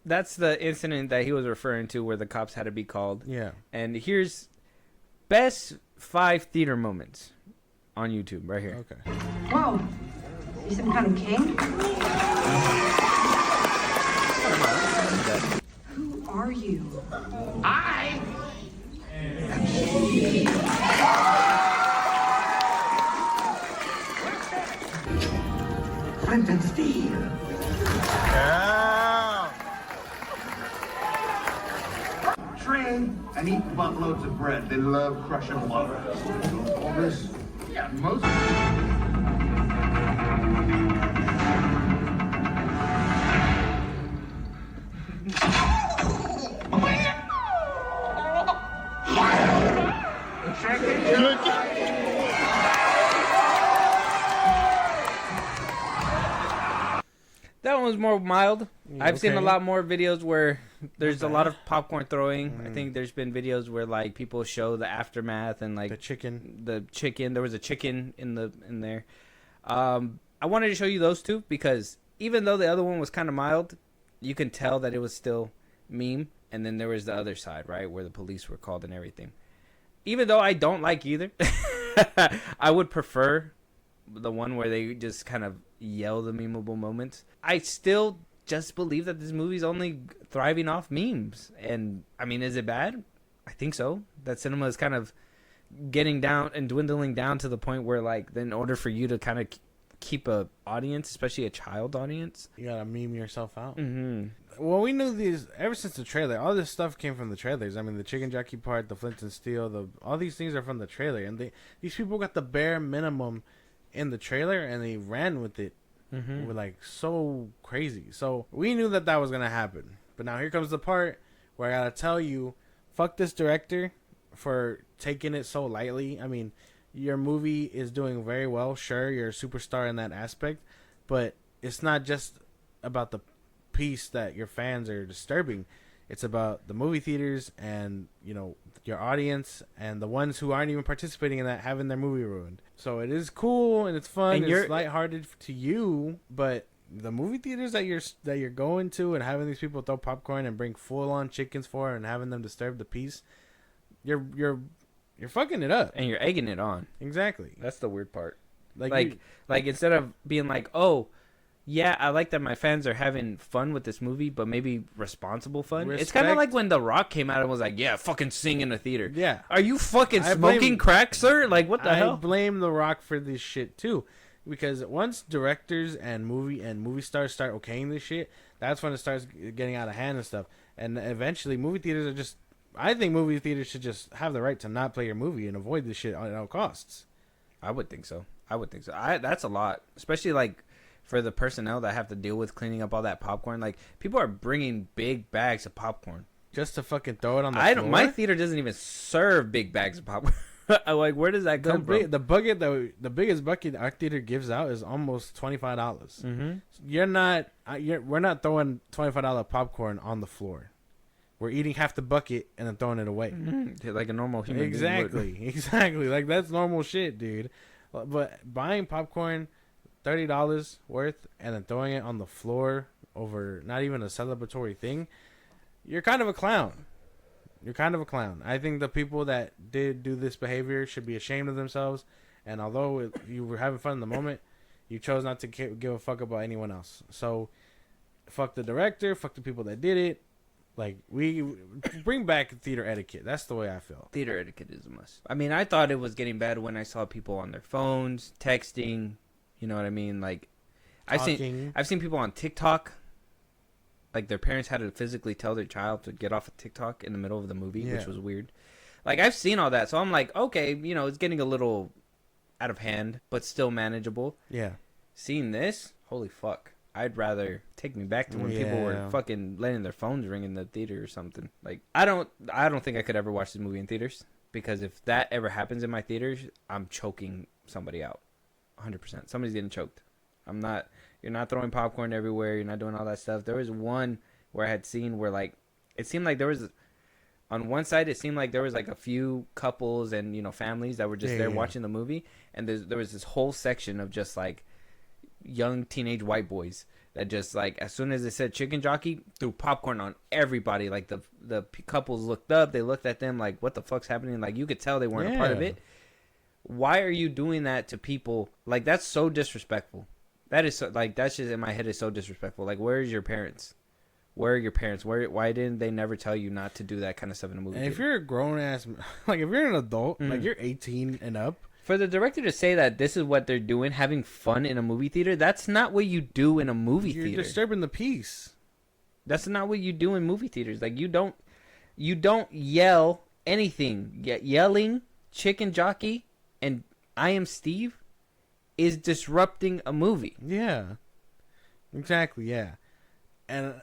That's the incident that he was referring to where the cops had to be called. Yeah. And here's best 5 theater moments on YouTube right here. Okay. Whoa. You some kind of king? Who are you? I Flint and Steel. Yeah. Train and eat buttloads of bread. They love crushing water. All this, yeah, most. That one was more mild. I've seen a Okay. lot more videos where there's a lot of popcorn throwing. I think there's been videos where like people show the aftermath and like The chicken. There was a chicken in there. I wanted to show you those two because even though the other one was kind of mild, you can tell that it was still meme. And then there was the other side, right, where the police were called and everything. Even though I don't like either, I would prefer the one where they just kind of yell the memeable moments. I still just believe that this movie's only thriving off memes. And, I mean, is it bad? I think so. That cinema is kind of getting down and dwindling down to the point where, like, in order for you to kind of keep a audience, especially a child audience, You gotta meme yourself out. mm-hmm. Well, we knew these ever since the trailer. All this stuff came from the trailers. I mean, the chicken jockey part, the Flint and Steel, all these things are from the trailer. And these people got the bare minimum in the trailer, and they ran with it. Mm-hmm. We're like so crazy. So we knew that was gonna happen. But now here comes the part where I gotta tell you, fuck this director for taking it so lightly. I mean, your movie is doing very well. Sure, you're a superstar in that aspect, but it's not just about the piece that your fans are disturbing. It's about the movie theaters and, you know, your audience and the ones who aren't even participating in that having their movie ruined. So it is cool and it's fun and it's lighthearted to you, but the movie theaters that you're going to and having these people throw popcorn and bring full on chickens for and having them disturb the peace, you're fucking it up. And you're egging it on. Exactly. That's the weird part. Like Like instead of being like, oh, yeah, I like that my fans are having fun with this movie, but maybe responsible fun. It's kind of Respect. like when The Rock came out and was like, "Yeah, fucking sing in a theater." Yeah. Are you fucking I smoking blame- crack, sir? Like, what the I hell? blame The Rock for this shit too, because once directors and movie stars start okaying this shit, that's when it starts getting out of hand and stuff. And eventually, movie theaters are just. I think movie theaters should just have the right to not play your movie and avoid this shit at all costs. I would think so. That's a lot, especially like for the personnel that have to deal with cleaning up all that popcorn. Like, people are bringing big bags of popcorn. Just to fucking throw it on the floor. My theater doesn't even serve big bags of popcorn. I'm like, where does that come from? The bucket the biggest bucket our theater gives out is almost $25. Mm-hmm. We're not throwing $25 popcorn on the floor. We're eating half the bucket and then throwing it away. Mm-hmm. Like a normal human being would. Exactly. Like, that's normal shit, dude. But buying popcorn, $30 worth, and then throwing it on the floor over not even a celebratory thing, you're kind of a clown. I think the people that did do this behavior should be ashamed of themselves. And although you were having fun in the moment, you chose not to give a fuck about anyone else. So, fuck the director, fuck the people that did it. Like, we bring back theater etiquette. That's the way I feel. Theater etiquette is a must. I mean, I thought it was getting bad when I saw people on their phones, texting. You know what I mean? Like, I've seen people on TikTok. Like, their parents had to physically tell their child to get off of TikTok in the middle of the movie, which was weird. Like, I've seen all that, so I'm like, okay, it's getting a little out of hand, but still manageable. Yeah. Seeing this, holy fuck. I'd rather take me back to when people were fucking letting their phones ring in the theater or something. Like, I don't think I could ever watch this movie in theaters, because if that ever happens in my theaters, I'm choking somebody out. 100%. Somebody's getting choked. You're not throwing popcorn everywhere. You're not doing all that stuff. There was one where I had seen where, like, it seemed like there was, on one side, it seemed like there was like a few couples and, families that were just there watching the movie. And there was this whole section of just like young teenage white boys that just, like, as soon as it said chicken jockey, threw popcorn on everybody. Like, the couples looked up, they looked at them like, what the fuck's happening? Like, you could tell they weren't a part of it. Why are you doing that to people? Like, that's so disrespectful. That is so, like, that's just in my head is so disrespectful. Like, where's your parents? Where are your parents? Why didn't they never tell you not to do that kind of stuff in a movie? And if you're a grown ass, like, if you're an adult, like, you're 18 and up. For the director to say that this is what they're doing, having fun in a movie theater, that's not what you do in a movie theater. You're disturbing the peace. That's not what you do in movie theaters. Like, you don't yell anything. Yelling, chicken jockey, and I Am Steve is disrupting a movie. Yeah. Exactly, yeah. And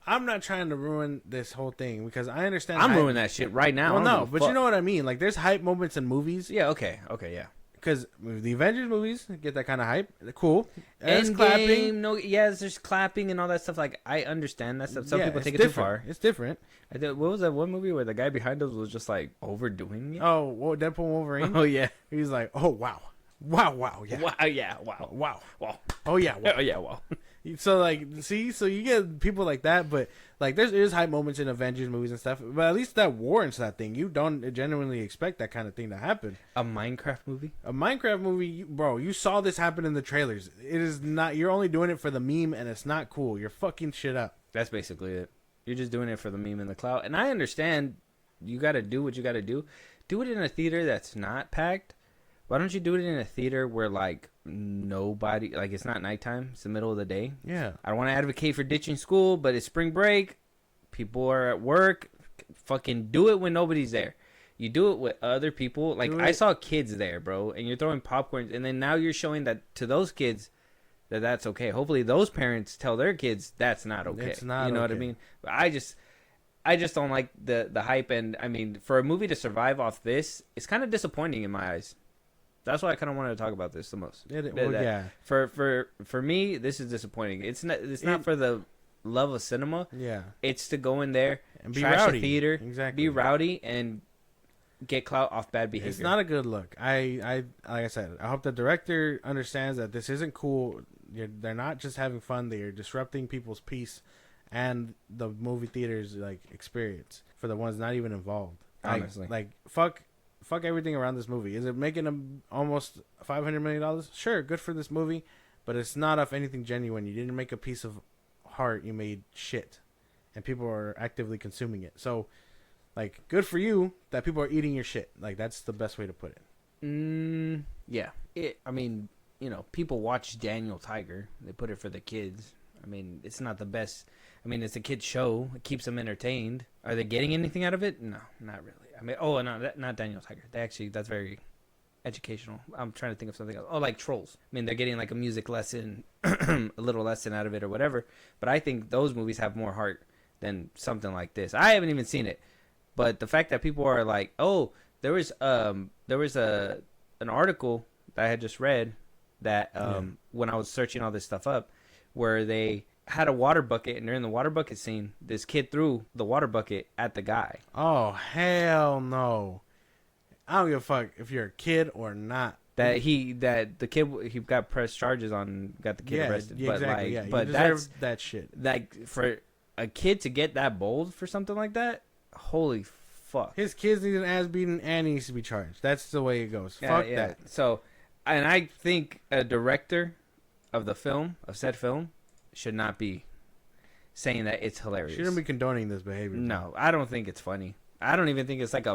I'm not trying to ruin this whole thing, because I understand. I'm ruining that shit right now. Well, no, but you know what I mean. Like, there's hype moments in movies. Yeah, okay, yeah. Because the Avengers movies get that kind of hype. They're cool. And clapping. There's clapping and all that stuff. Like, I understand that stuff. Some people take it too far. It's different. What was that one movie where the guy behind us was just, like, overdoing it? Oh, Deadpool Wolverine? Oh, yeah. He's like, oh, wow. Wow, yeah. Wow, yeah, wow. Oh, yeah, wow. Oh, yeah, wow. So, like, so you get people like that, but, like, there's hype moments in Avengers movies and stuff, but at least that warrants that thing. You don't genuinely expect that kind of thing to happen. A Minecraft movie? A Minecraft movie, bro, you saw this happen in the trailers. It is not, you're only doing it for the meme, and it's not cool. You're fucking shit up. That's basically it. You're just doing it for the meme and the clout. And I understand you got to do what you got to do. Do it in a theater that's not packed. Why don't you do it in a theater where, like, nobody, like, it's not nighttime, it's the middle of the day? Yeah. I don't want to advocate for ditching school, but it's spring break. People are at work. Fucking do it when nobody's there. You do it with other people. Like, I saw kids there, bro, and you're throwing popcorn, and then now you're showing that to those kids that that's okay. Hopefully those parents tell their kids that's not okay. It's not, you know okay. what I mean? But I just don't like the hype, and I mean, for a movie to survive off this, it's kind of disappointing in my eyes. That's why I kind of wanted to talk about this the most. Yeah. For me, this is disappointing. It's not for the love of cinema. Yeah. It's to go in there and be trash rowdy. a theater, Exactly. be rowdy, and get clout off bad behavior. It's not a good look. I like I said, I hope the director understands that this isn't cool. They're not just having fun. They're disrupting people's peace and the movie theater's, like, experience for the ones not even involved. Honestly. Like fuck everything around this movie. Is it making them almost $500 million? Sure, good for this movie. but it's not of anything genuine. You didn't make a piece of art. You made shit, and people are actively consuming it. So, like, good for you that people are eating your shit. Like, that's the best way to put it. Yeah. I mean, you know, people watch Daniel Tiger. They put it for the kids. I mean, it's not the best. I mean, it's a kid's show. It keeps them entertained. Are they getting anything out of it? No, not really. I mean, no, not Daniel Tiger. That's very educational. I'm trying to think of something else. Oh, like Trolls. I mean, they're getting like a music lesson, a little lesson out of it or whatever. But I think those movies have more heart than something like this. I haven't even seen it, but the fact that people are like, oh, there was an article that I had just read that when I was searching all this stuff up, where they had a water bucket, and during the water bucket scene, this kid threw the water bucket at the guy. Oh, hell no. I don't give a fuck if you're a kid or not. He got pressed charges on, got the kid arrested. Yeah, but exactly. like, You but deserve that shit. Like, for a kid to get that bold for something like that, holy fuck. His kids need an ass beating and he needs to be charged. That's the way it goes. Fuck that. So, and I think a director of said film, should not be saying that it's hilarious. Shouldn't be condoning this behavior. No, I don't think it's funny. I don't even think it's like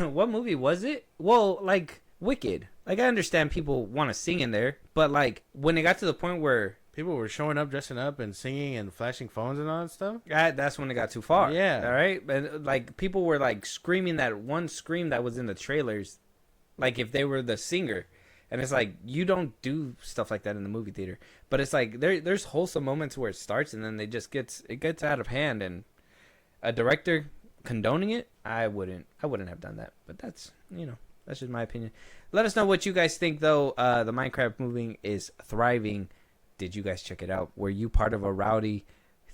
what movie was it? Well, like Wicked. Like, I understand people want to sing in there, but like when it got to the point where people were showing up, dressing up, and singing and flashing phones and all that stuff, that's when it got too far. Yeah. All right. And like people were like screaming that one scream that was in the trailers, like if they were the singer. And it's like, you don't do stuff like that in the movie theater. But it's like there's wholesome moments where it starts and then it gets out of hand. And a director condoning it, I wouldn't have done that. But that's just my opinion. Let us know what you guys think, though. The Minecraft movie is thriving. Did you guys check it out? Were you part of a rowdy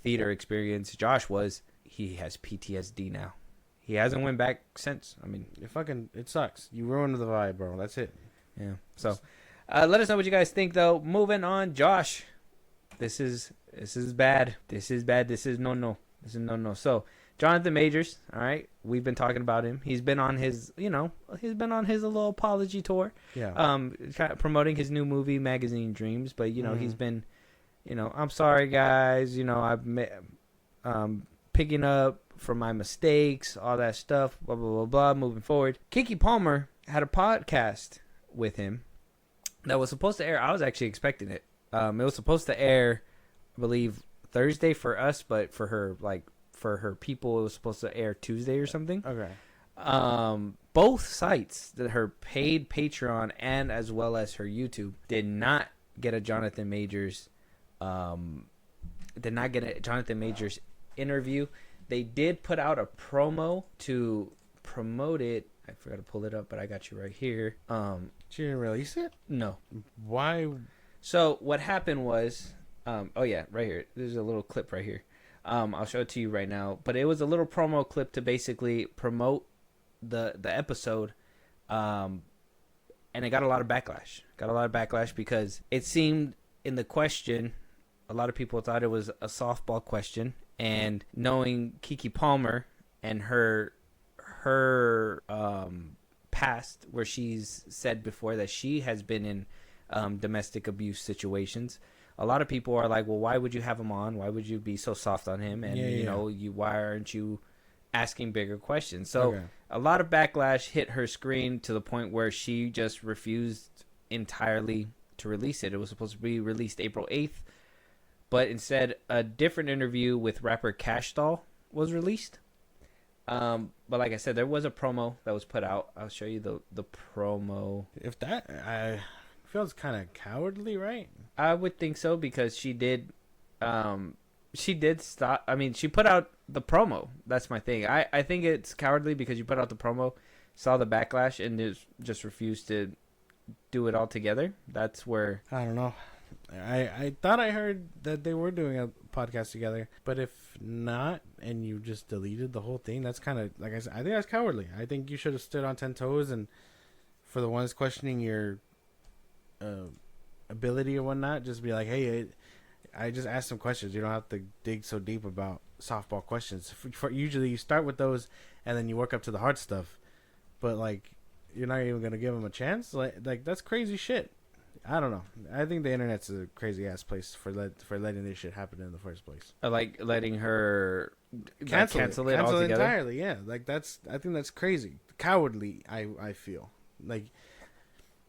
theater experience? Josh was. He has PTSD now. He hasn't went back since. I mean, it sucks. You ruined the vibe, bro. That's it. Yeah. So, let us know what you guys think, though. Moving on, Josh. This is bad. This is bad. This is no. This is no. So, Jonathan Majors. All right, we've been talking about him. He's been on his little apology tour. Yeah. Kind of promoting his new movie, Magazine Dreams. But he's been, I'm sorry, guys. I've picking up from my mistakes, all that stuff. Blah blah blah blah. Moving forward, Keke Palmer had a podcast with him that was supposed to air. I was actually expecting it. It was supposed to air, I believe, Thursday for us, but for her people, it was supposed to air Tuesday or something. Okay. Both sites, that her paid Patreon and as well as her YouTube, did not get a Jonathan Majors interview. They did put out a promo to promote it. I forgot to pull it up, but I got you right here. She didn't release it? No. Why? So what happened was, oh yeah, right here. There's a little clip right here. I'll show it to you right now. But it was a little promo clip to basically promote the episode, and it got a lot of backlash. Because it seemed in the question, a lot of people thought it was a softball question, and knowing Keke Palmer and her past, where she's said before that she has been in domestic abuse situations, a lot of people are like, well, why would you have him on? Why would you be so soft on him? And why aren't you asking bigger questions? So a lot of backlash hit her screen to the point where she just refused entirely to release it. It was supposed to be released April 8th, but instead a different interview with rapper Cash Doll was released. But like I said, there was a promo that was put out. I'll show you the promo. If that, I feels kind of cowardly, right? I would think so, because she did stop. I mean, she put out the promo. That's my thing. I think it's cowardly because you put out the promo, saw the backlash, and just refused to do it all together. That's where, I don't know. I thought I heard that they were doing a podcast together, but if not, and you just deleted the whole thing, that's kind of, like I said, I think that's cowardly. I think you should have stood on 10 toes, and for the ones questioning your ability or whatnot, just be like, hey, I just asked some questions. You don't have to dig so deep about softball questions. Usually you start with those and then you work up to the hard stuff, but like, you're not even gonna give them a chance. Like that's crazy shit. I don't know. I think the internet's a crazy ass place for letting this shit happen in the first place. Like letting her Cancel it altogether entirely. Yeah, like I think that's crazy, cowardly. I feel like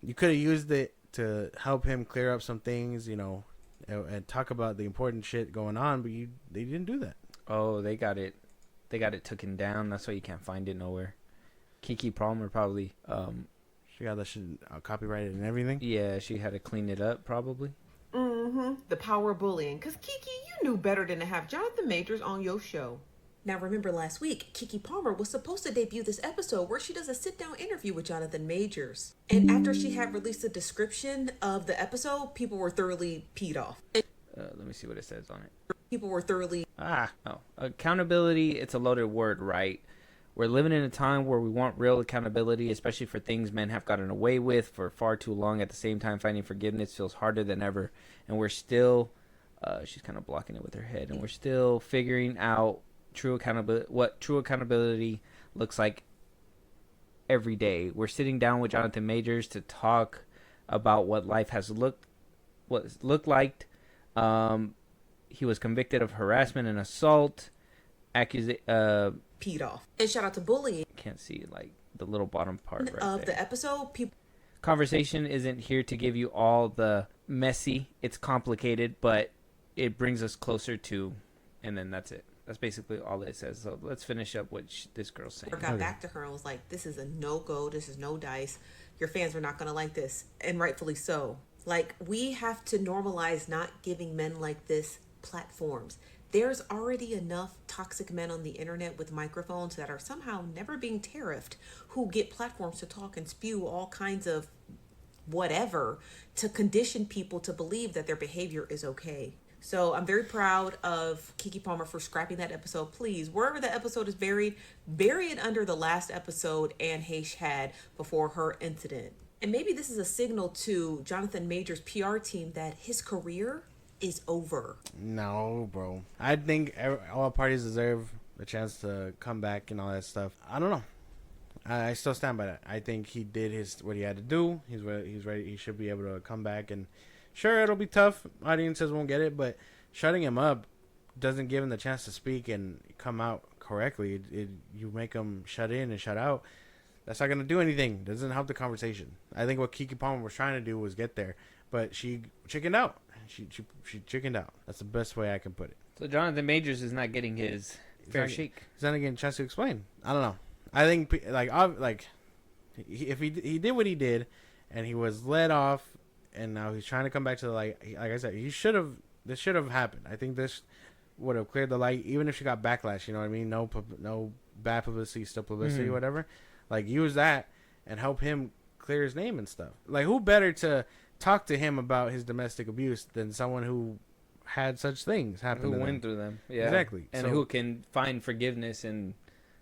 you could have used it to help him clear up some things, and talk about the important shit going on, but they didn't do that. Oh, they got it taken down. That's why you can't find it nowhere. Keke Palmer probably. She got that shit copyrighted and everything. Yeah, she had to clean it up probably. The power of bullying. Because Keke, you knew better than to have Jonathan Majors on your show. Now remember last week, Keke Palmer was supposed to debut this episode where she does a sit-down interview with Jonathan Majors. And after she had released a description of the episode, people were thoroughly peed off. Let me see what it says on it. People were thoroughly... Accountability, it's a loaded word, right? We're living in a time where we want real accountability, especially for things men have gotten away with for far too long. At the same time, finding forgiveness feels harder than ever. And we're still... she's kind of blocking it with her head. And we're still figuring out what true accountability looks like every day. We're sitting down with Jonathan Majors to talk about what life has looked like. He was convicted of harassment and assault. peed off. And shout out to bullying. Can't see like the little bottom part right of there. the episode. People. Conversation isn't here to give you all the messy. It's complicated, but it brings us closer to, and then that's it. That's basically all it says. So let's finish up what this girl's saying. Got back to her and was like, this is a no-go. This is no dice. Your fans are not going to like this. And rightfully so. Like, we have to normalize not giving men like this platforms. There's already enough toxic men on the internet with microphones that are somehow never being tariffed who get platforms to talk and spew all kinds of whatever to condition people to believe that their behavior is okay. So I'm very proud of Keke Palmer for scrapping that episode. Please, wherever the episode is buried, bury it under the last episode Anne Heche had before her incident. And maybe this is a signal to Jonathan Majors' PR team that his career is over. No, bro. I think all parties deserve a chance to come back and all that stuff. I don't know. I still stand by that. I think he did what he had to do. He's ready. He should be able to come back. And sure, it'll be tough. Audiences won't get it, but shutting him up doesn't give him the chance to speak and come out correctly. You make him shut in and shut out. That's not going to do anything. It doesn't help the conversation. I think what Keke Palmer was trying to do was get there, but she chickened out. She chickened out. That's the best way I can put it. So Jonathan Majors is not getting his fair shake. He's not getting a chance to explain. I don't know. I think if he did what he did, and he was let off, and now he's trying to come back to the light. Like I said, this should have happened. I think this would have cleared the light, even if she got backlash. You know what I mean? No bad publicity, still publicity, whatever. Like, use that and help him clear his name and stuff. Like, who better to talk to him about his domestic abuse than someone who had such things happen to who them? went through them. Yeah, exactly. And who can find forgiveness in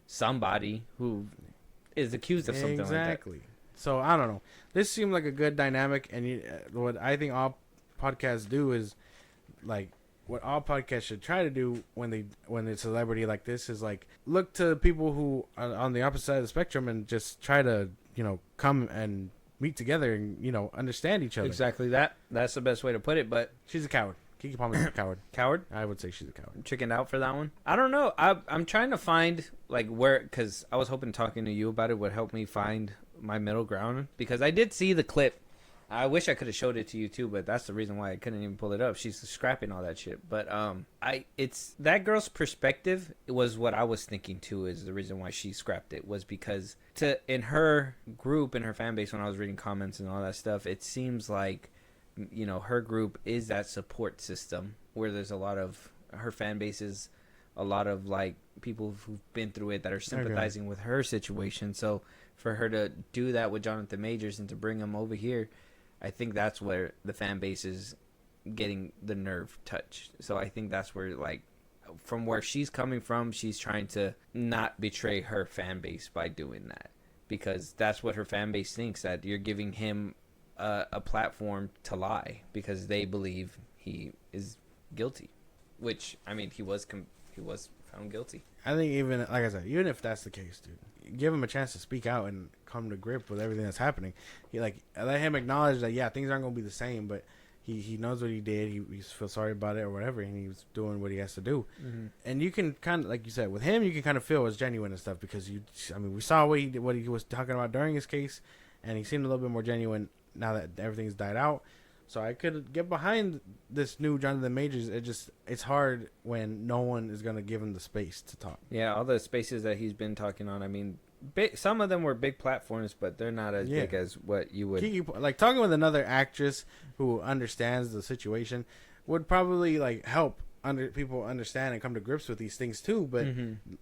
somebody who is accused of something like that. Exactly. So I don't know. This seemed like a good dynamic, and what I think all podcasts do is, like, what all podcasts should try to do when it's a celebrity like this is, like, look to people who are on the opposite side of the spectrum and just try to, come and meet together and, understand each other. Exactly. That's the best way to put it. But she's a coward. Keke Palmer's a coward. Coward? I would say she's a coward. Chickened out for that one. I don't know. I'm trying to find, like, where, because I was hoping talking to you about it would help me find my middle ground, because I did see the clip. I wish I could have showed it to you too, but that's the reason why I couldn't even pull it up. She's scrapping all that shit. But it's that girl's perspective was what I was thinking too, is the reason why she scrapped it, was because in her group, in her fan base, when I was reading comments and all that stuff, it seems like, her group is that support system where there's a lot of her fan base is a lot of, like, people who've been through it that are sympathizing with her situation. So for her to do that with Jonathan Majors and to bring him over here, I think that's where the fan base is getting the nerve touched. So I think that's where, like, from where she's coming from, she's trying to not betray her fan base by doing that, because that's what her fan base thinks, that you're giving him a platform to lie because they believe he is guilty, which, I mean, he was I'm guilty. I think even like I said, even if that's the case, dude, give him a chance to speak out and come to grip with everything that's happening. He let him acknowledge that things aren't gonna be the same, but he knows what he did. He feels sorry about it or whatever, and he was doing what he has to do. Mm-hmm. And you can kind of, like you said, with him, you can kind of feel it's genuine and stuff because we saw what he was talking about during his case, and he seemed a little bit more genuine now that everything's died out. So I could get behind this new Jonathan Majors. It's hard when no one is gonna give him the space to talk. Yeah, all the spaces that he's been talking on. I mean, some of them were big platforms, but they're not as big as what you would. Like talking with another actress who understands the situation would probably help people understand and come to grips with these things too. But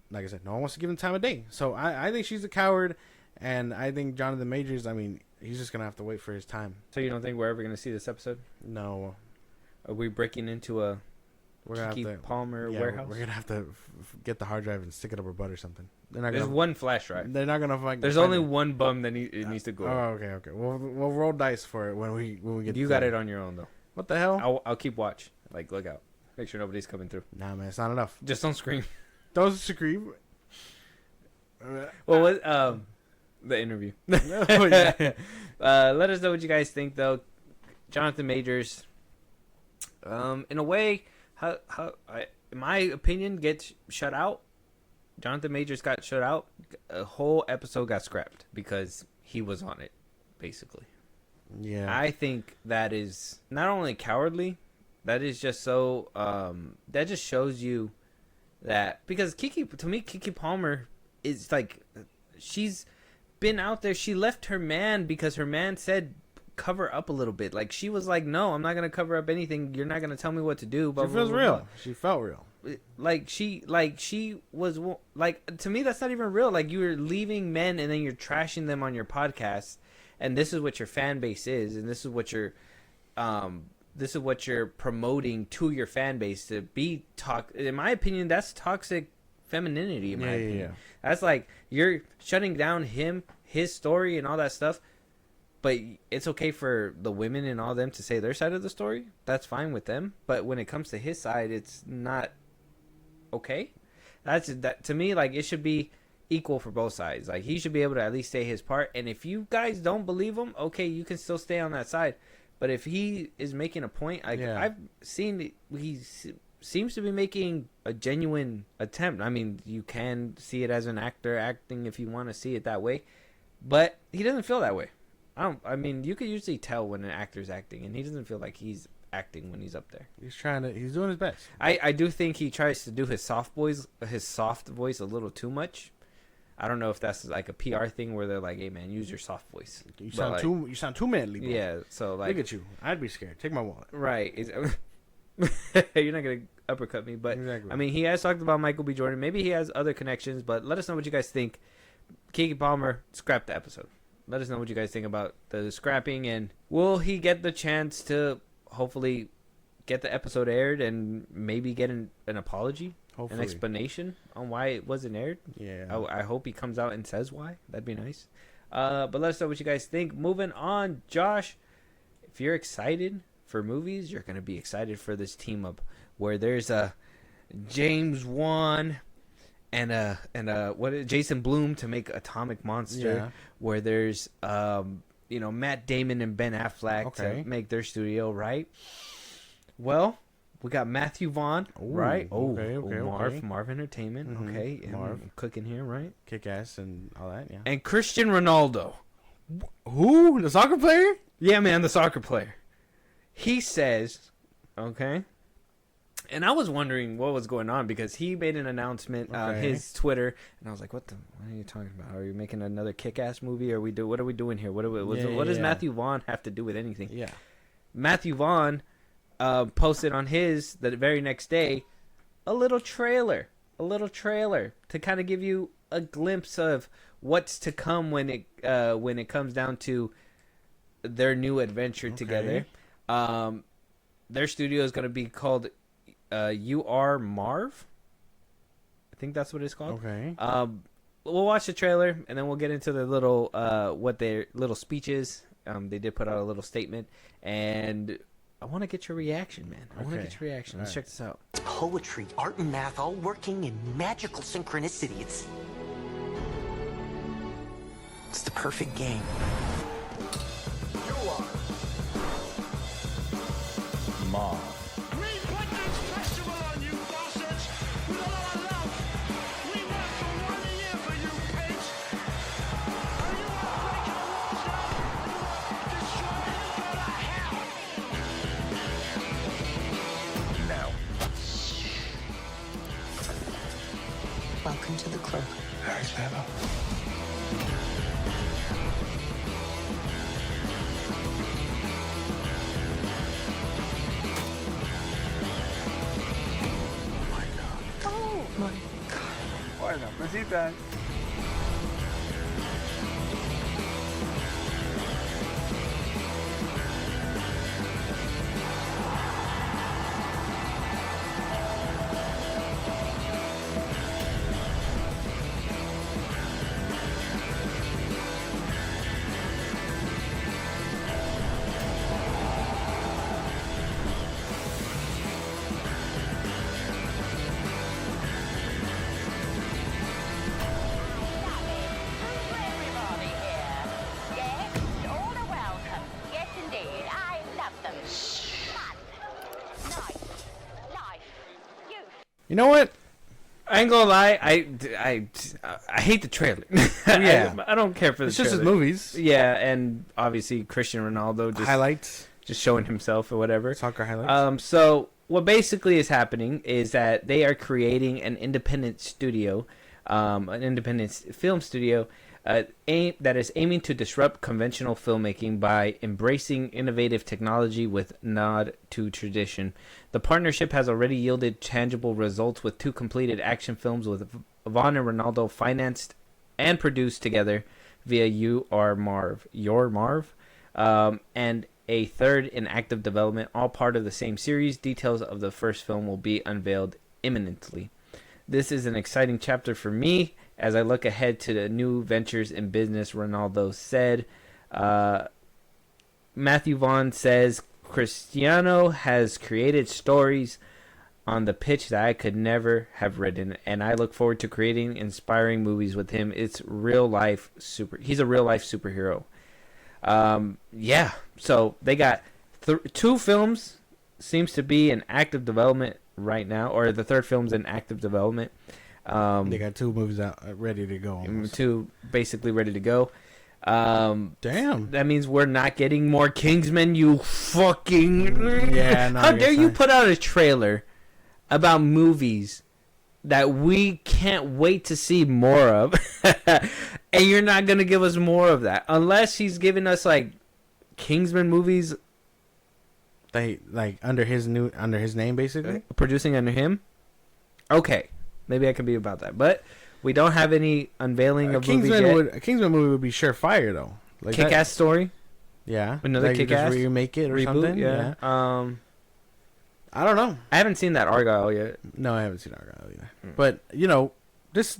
like I said, no one wants to give him time of day. So I think she's a coward, and I think Jonathan Majors. I mean, he's just gonna have to wait for his time. So you don't think we're ever gonna see this episode? No. Are we breaking into a Keke Palmer warehouse? We're gonna have to get the hard drive and stick it up her butt or something. There's one flash drive. They're not gonna find. There's only one bum that needs to go. Oh, okay. We'll roll dice for it when we get. You got it on your own though. What the hell? I'll keep watch. Look out. Make sure nobody's coming through. Nah, man, it's not enough. Just don't scream. Don't scream. Well, what the interview. Oh, yeah. Let us know what you guys think though. Jonathan Majors. In a way, in my opinion, gets shut out. Jonathan Majors got shut out. A whole episode got scrapped because he was on it, basically. Yeah. I think that is not only cowardly, that is just so. That just shows you that because Keke Palmer is she's been out there. She left her man because her man said cover up a little bit. She was like, no, I'm not gonna cover up anything. You're not gonna tell me what to do. She feels real. She felt real. She was to me that's not even real. You're leaving men and then you're trashing them on your podcast, and this is what your fan base is, and this is what you're promoting to your fan base to be in my opinion, that's toxic femininity. In my opinion, that's you're shutting down his story and all that stuff. But it's okay for the women and all them to say their side of the story. That's fine with them. But when it comes to his side, it's not okay. That to me, it should be equal for both sides. He should be able to at least say his part. And if you guys don't believe him, okay, you can still stay on that side. But if he is making a point, I've seen he seems to be making a genuine attempt. I mean, you can see it as an actor acting if you want to see it that way, but he doesn't feel that way. I mean, you could usually tell when an actor's acting, and he doesn't feel like he's acting when he's up there. He's doing his best. I do think he tries to do his soft voice a little too much. I don't know if that's a PR thing where they're like, "Hey man, use your soft voice." You sound too manly, bro. Yeah, so look at you. I'd be scared. Take my wallet. Right. You're not gonna uppercut me, but exactly. I mean, he has talked about Michael B. Jordan. Maybe he has other connections, but let us know what you guys think. Keke Palmer scrapped the episode. Let us know what you guys think about the scrapping, and will he get the chance to hopefully get the episode aired and maybe get an apology, an explanation on why it wasn't aired? Yeah. I hope he comes out and says why. That'd be nice. But let us know what you guys think. Moving on, Josh, if you're excited for movies, you're going to be excited for this team up where there's a James Wan and Jason Blum to make Atomic Monster, where there's Matt Damon and Ben Affleck to make their studio, right? Well, we got Matthew Vaughn, right? Marv Entertainment, okay, Marv cooking here, right? Kick ass and all that, yeah. And Cristiano Ronaldo. Who? The soccer player? Yeah, man, the soccer player. He says, okay. And I was wondering what was going on because he made an announcement on his Twitter, and I was like, "What are you talking about? Are you making another kick-ass movie? Or what are we doing here? What does Matthew Vaughn have to do with anything?" Yeah, Matthew Vaughn posted on the very next day a little trailer to kind of give you a glimpse of what's to come when it comes down to their new adventure together. Their studio is going to be called UR Marv. I think that's what it's called. Okay. We'll watch the trailer and then we'll get into the little what their little speeches. They did put out a little statement, and I want to get your reaction, man. I want to Okay. get your reaction. Let's All check this out. Poetry, art, and math all working in magical synchronicity. It's the perfect game. Marv. We put this festival on you, bastards, with a lot of love. We worked for 1 year for you, pigs. Are you all breaking the walls now? Are you all destroying and go to hell? Welcome to the club. Very clever. Oh my God. Bueno, cositas. Everybody here. Yes, all are welcome. Yes, indeed. I love them. Fun. Nice. Life. Youth. You know what? I ain't gonna lie. I hate the trailer. Yeah. I don't care for the It's trailer. just his movies. Yeah, and obviously Cristiano Ronaldo just Highlights. showing himself or whatever. Soccer highlights. So what basically is happening is that they are creating an independent studio, an independent film studio, that is aiming to disrupt conventional filmmaking by embracing innovative technology with nod to tradition. The partnership has already yielded tangible results with 2 completed action films with Vaughn and Ronaldo financed and produced together via Your Marv, and a third in active development, all part of the same series. Details of the first film will be unveiled imminently. This is an exciting chapter for me as I look ahead to the new ventures in business, Ronaldo said. Matthew Vaughn says, Cristiano has created stories on the pitch that I could never have written, and I look forward to creating inspiring movies with him. He's a real life superhero. Yeah, so they got 2 films, seems to be in active development right now, or the third film's in active development. They got 2 movies out ready to go. Almost. 2 basically ready to go. Damn. That means we're not getting more Kingsman, you fucking... Yeah, no, How I dare guess you not. put out a trailer about movies that we can't wait to see more of, and you're not going to give us more of that. Unless he's giving us, like, Kingsman movies... They like under his name basically. Producing under him? Okay. Maybe I could be about that. But we don't have any unveiling of movies yet. A Kingsman movie would be surefire though. Like Kick-Ass story? Yeah. Another like Kick-Ass? just remake it or Reboot? something. Yeah. I don't know. I haven't seen that Argyle yet. No, I haven't seen Argyle either. But you know, this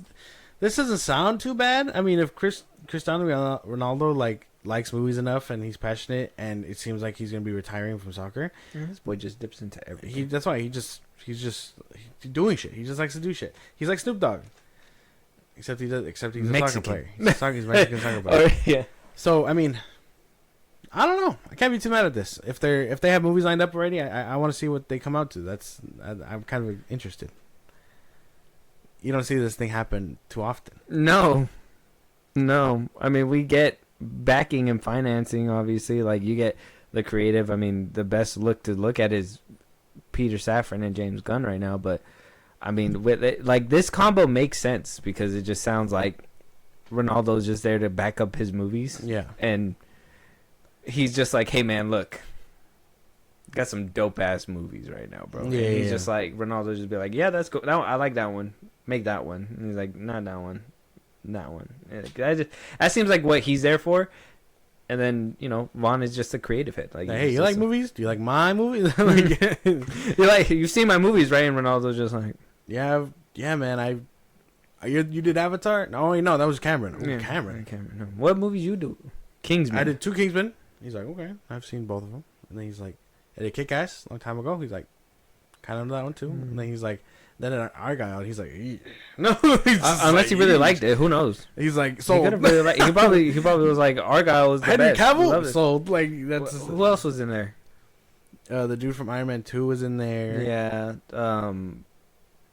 doesn't sound too bad. I mean, if Cristiano Ronaldo likes movies enough and he's passionate and it seems like he's gonna be retiring from soccer, This boy just dips into everything. that's why he's doing shit. He just likes to do shit. He's like Snoop Dogg, except he's a soccer Mexican. player. He's a Mexican soccer player. Yeah. So I mean, I don't know. I can't be too mad at this. If they have movies lined up already, I want to see what they come out to. I'm kind of interested. You don't see this thing happen too often. No. I mean, we get backing and financing, obviously. Like, you get the creative. I mean, the best look to look at is Peter Safran and James Gunn right now. But, I mean, with it, like, this combo makes sense because it just sounds like Ronaldo's just there to back up his movies. Yeah. And he's just like, hey, man, look. Got some dope-ass movies right now, bro. Yeah, and he's yeah. just like, Ronaldo just be like, yeah, that's cool. That one, I like that one. Make that one. And he's like, not that one. That one. That seems like what he's there for. And then, you know, Vaughn is just a creative hit. Like, Hey, you like movies? Do you like my movies? You're like, you've seen my movies, right? And Ronaldo's just like, yeah, man. You did Avatar? No, that was Cameron. Oh, yeah, Cameron. No. What movies you do? Kingsman. I did 2 Kingsmen. He's like, okay, I've seen both of them. And then he's like, Did it kick ass a long time ago? He's like, kind of that one too. And then he's like, then in Argyle, he's like, no. Unless he really liked it, who knows? He's like, He sold. could have really he probably was like Argyle was the Henry best. Loved Cavill it. sold. Like that's Who else was in there? the dude from Iron Man 2 was in there. Yeah,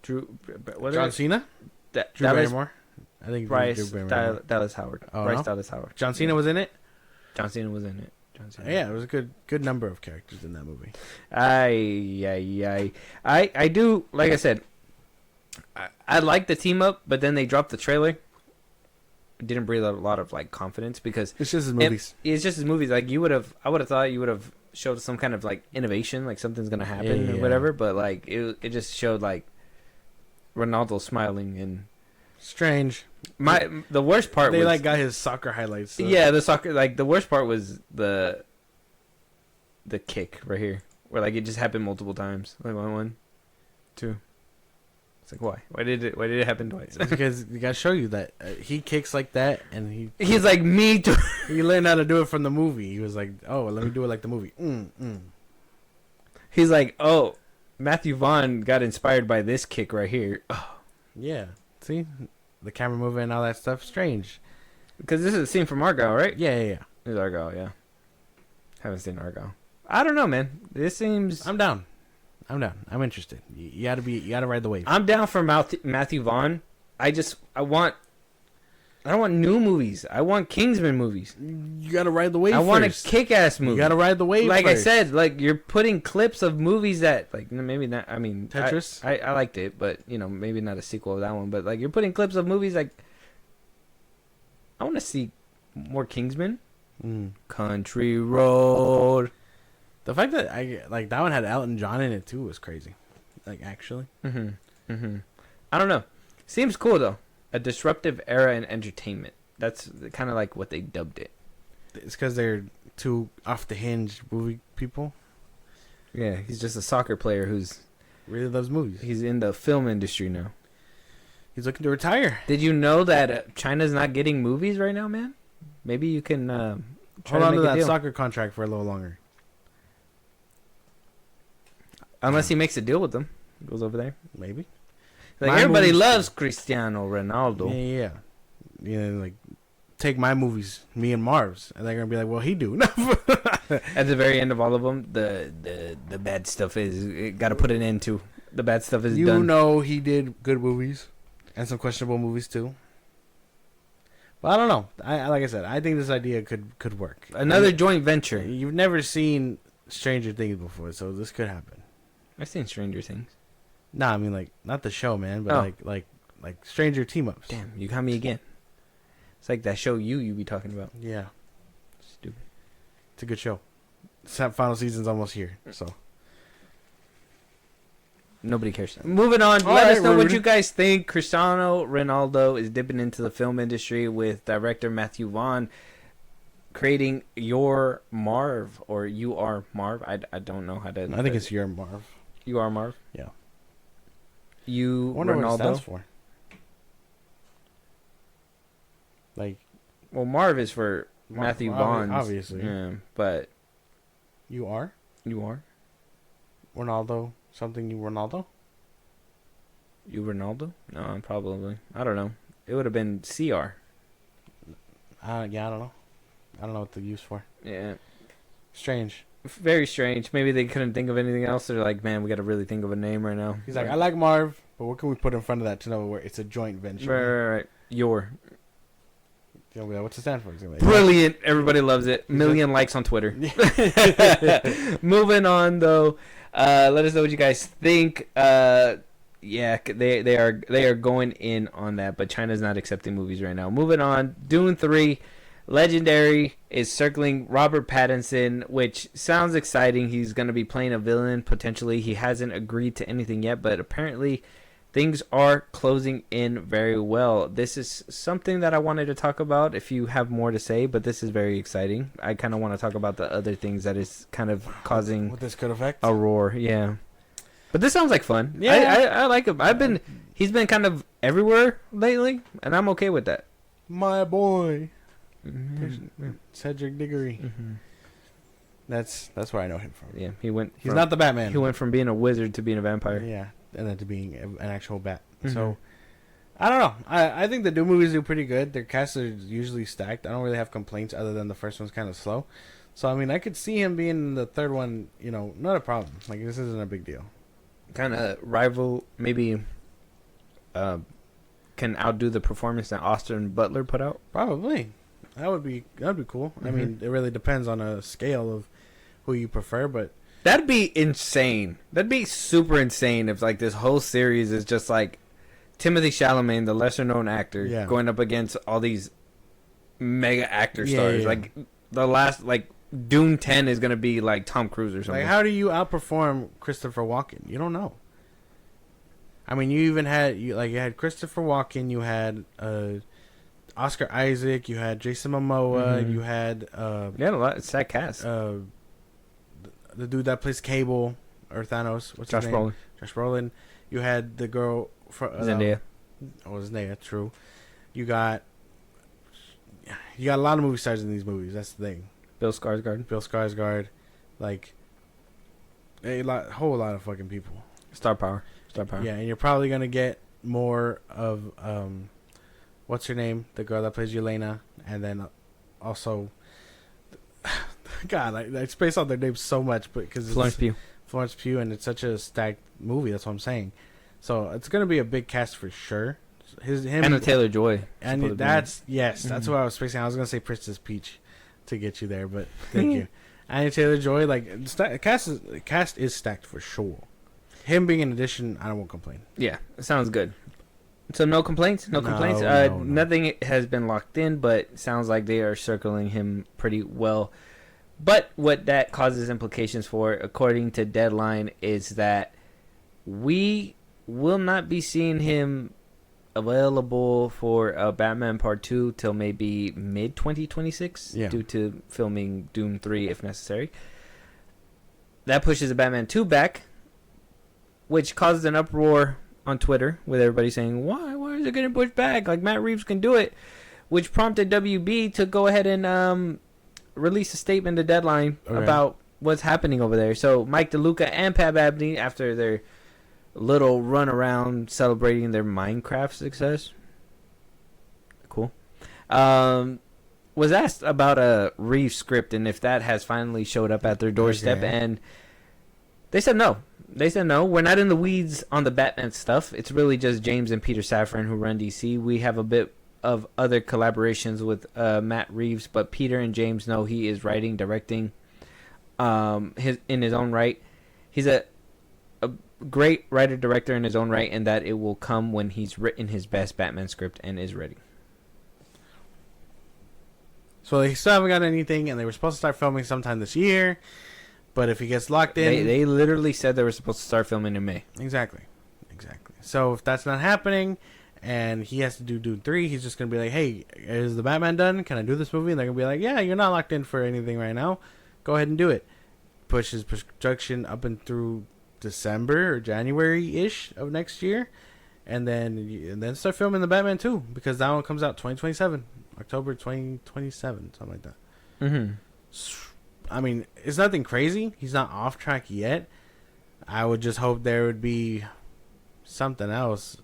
Drew. What John is it? Cena, Drew Dallas, Barrymore. I think Bryce Drew Barrymore. Dallas Howard. Oh, Bryce no? Dallas Howard. John Cena was in it. John Cena was in it. John Cena. Yeah, it was a good number of characters in that movie. I do, like I said, I like the team up, but then they dropped the trailer. It didn't breathe a lot of like confidence because It's just his movies. It's just his movies. Like I would have thought you would have showed some kind of like innovation, like something's gonna happen or Yeah. whatever. But like it just showed like Ronaldo smiling and Strange. the worst part They was like got his soccer highlights. So. yeah, the soccer, like the worst part was the kick right here where like it just happened multiple times, like 1, 2. It's like why did it happen twice? Because you gotta show you that he kicks like that, and He's like me too. he learned how to do it from the movie. He was like, oh, let me do it like the movie. He's like, oh, Matthew Vaughn got inspired by this kick right here. Oh, Yeah. See the camera moving and all that stuff. Strange. because this is a scene from Argyle, right? Yeah. It's Argyle, yeah. Haven't seen Argyle. I don't know, man. This seems. I'm down. I'm interested. You gotta ride the wave. I'm down for Matthew Vaughn. I don't want new movies. I want Kingsman movies. You gotta ride the wave. I want a first. kick-ass movie. You gotta ride the wave. Like first. I said, like you're putting clips of movies that, like, maybe not. I mean, Tetris? I liked it, but maybe not a sequel of that one. But like you're putting clips of movies like. I want to see more Kingsman. Country Road. The fact that that one had Elton John in it too was crazy. Like actually. I don't know. Seems cool though. A disruptive era in entertainment. That's kind of like what they dubbed it. It's because they're two off the hinge movie people. Yeah, he's just a soccer player who's Really loves movies. he's in the film industry now. He's looking to retire. Did you know that China's not getting movies right now, man? Maybe you can try Hold on to to make a that deal. soccer contract for a little longer. Unless he makes a deal with them, goes over there. Maybe. Like My everybody movies- loves Cristiano Ronaldo. Yeah. You know, like take my movies, me and Marv's, and they're gonna be like, "Well, he do." At the very end of all of them, the bad stuff is got to put an end to. The bad stuff is You done. know, he did good movies and some questionable movies too. But I don't know. I like I said, I think this idea could work. Another joint venture. You've never seen Stranger Things before, so this could happen. I've seen Stranger Things. Nah, I mean like not the show, man, but Oh. like Stranger team ups. Damn, you got me again. It's like that show you be talking about. Yeah, Stupid. it's a good show. Final season's almost here, so Nobody cares. Moving on. All Let us right, know what Rudy. you guys think. Cristiano Ronaldo is dipping into the film industry with director Matthew Vaughn creating Your Marv, or You Are Marv. I don't know how to. I think it's your Marv. You Are Marv. Yeah. You I wonder what it stands Ronaldo. for. Like Well, Marv is for Matthew Vaughn. obviously. Yeah, but you are You Are. Ronaldo. Something you Ronaldo. You Ronaldo? No, probably. I don't know. It would have been CR. Yeah, I don't know. I don't know what to use for. Yeah. Strange. Very strange. Maybe they couldn't think of anything else. They're like, man, we got to really think of a name right now. He's like, I like Marv, but what can we put in front of that to know where it's a joint venture? Right. Your. He'll be like, what's it stand for? He's like, Brilliant. Everybody loves it. Million likes on Twitter. Moving on, though. Let us know what you guys think. Yeah, they are going in on that, but China's not accepting movies right now. Moving on. Dune 3. Legendary is circling Robert Pattinson, which sounds exciting. He's going to be playing a villain, potentially. He hasn't agreed to anything yet, but apparently things are closing in very well. This is something that I wanted to talk about if you have more to say, but this is very exciting. I kind of want to talk about the other things that is kind of causing what this could affect? a roar. Yeah. But this sounds like fun. Yeah. I like him. He's been kind of everywhere lately, and I'm okay with that. My boy. Mm-hmm. Cedric Diggory. That's where I know him from. Yeah, He's not the Batman. He went from being a wizard to being a vampire. Yeah, and then to being an actual bat. Mm-hmm. So, I don't know. I think the new movies do pretty good. Their cast are usually stacked. I don't really have complaints other than the first one's kind of slow. So, I mean, I could see him being in the third one, not a problem. Like, this isn't a big deal. Kind of rival, maybe can outdo the performance that Austin Butler put out. Probably. That'd be cool. Mm-hmm. I mean, it really depends on a scale of who you prefer, but that'd be insane. That'd be super insane if like this whole series is just like Timothée Chalamet, the lesser known actor, going up against all these mega actor stars. Yeah. Like the last, like Dune 10 is gonna be like Tom Cruise or something. Like, how do you outperform Christopher Walken? You don't know. I mean, you even had you had Christopher Walken, you had Oscar Isaac, you had Jason Momoa, you had a lot of sad cast. The dude that plays Cable or Thanos, what's his name? Brolin. Josh Brolin. You had the girl for Zendaya. Zendaya, true. You got a lot of movie stars in these movies. That's the thing. Bill Skarsgård, like whole lot of fucking people. Star power. Yeah, and you're probably gonna get more of what's her name, the girl that plays Yelena, and then also, God, I space out their names so much, but because Florence Pugh, and it's such a stacked movie. That's what I'm saying. So it's gonna be a big cast for sure. Anna Taylor-Joy, and that's what I was spacing. I was gonna say Princess Peach to get you there, but thank you. Anna Taylor-Joy, like cast is stacked for sure. Him being an addition, I won't complain. Yeah, it sounds good. So no complaints? No complaints? No. Nothing has been locked in, but sounds like they are circling him pretty well. But what that causes implications for, according to Deadline, is that we will not be seeing him available for Batman Part 2 till maybe mid-2026 due to filming Doom 3 if necessary. That pushes the Batman 2 back, which causes an uproar on Twitter with everybody saying, why is it getting pushed back? Like, Matt Reeves can do it, which prompted WB to go ahead and release a statement to Deadline about what's happening over there. So Mike DeLuca and Pat Abney, after their little run around celebrating their Minecraft success, cool, was asked about a Reeves script and if that has finally showed up at their doorstep, and they said no. They said no, we're not in the weeds on the Batman stuff. It's really just James and Peter Safran who run DC. We have a bit of other collaborations with Matt Reeves, but Peter and James know he is writing, directing in his own right. He's a great writer-director in his own right, and that it will come when he's written his best Batman script and is ready. So they still haven't got anything, and they were supposed to start filming sometime this year. But if he gets locked in... They literally said they were supposed to start filming in May. Exactly. So if that's not happening and he has to do Dune 3, he's just going to be like, hey, is the Batman done? Can I do this movie? And they're going to be like, yeah, you're not locked in for anything right now. Go ahead and do it. Push his production up and through December or January-ish of next year. And then start filming the Batman 2. Because that one comes out 2027. October 2027. Something like that. Mm-hmm. I mean, it's nothing crazy. He's not off track yet. I would just hope there would be something else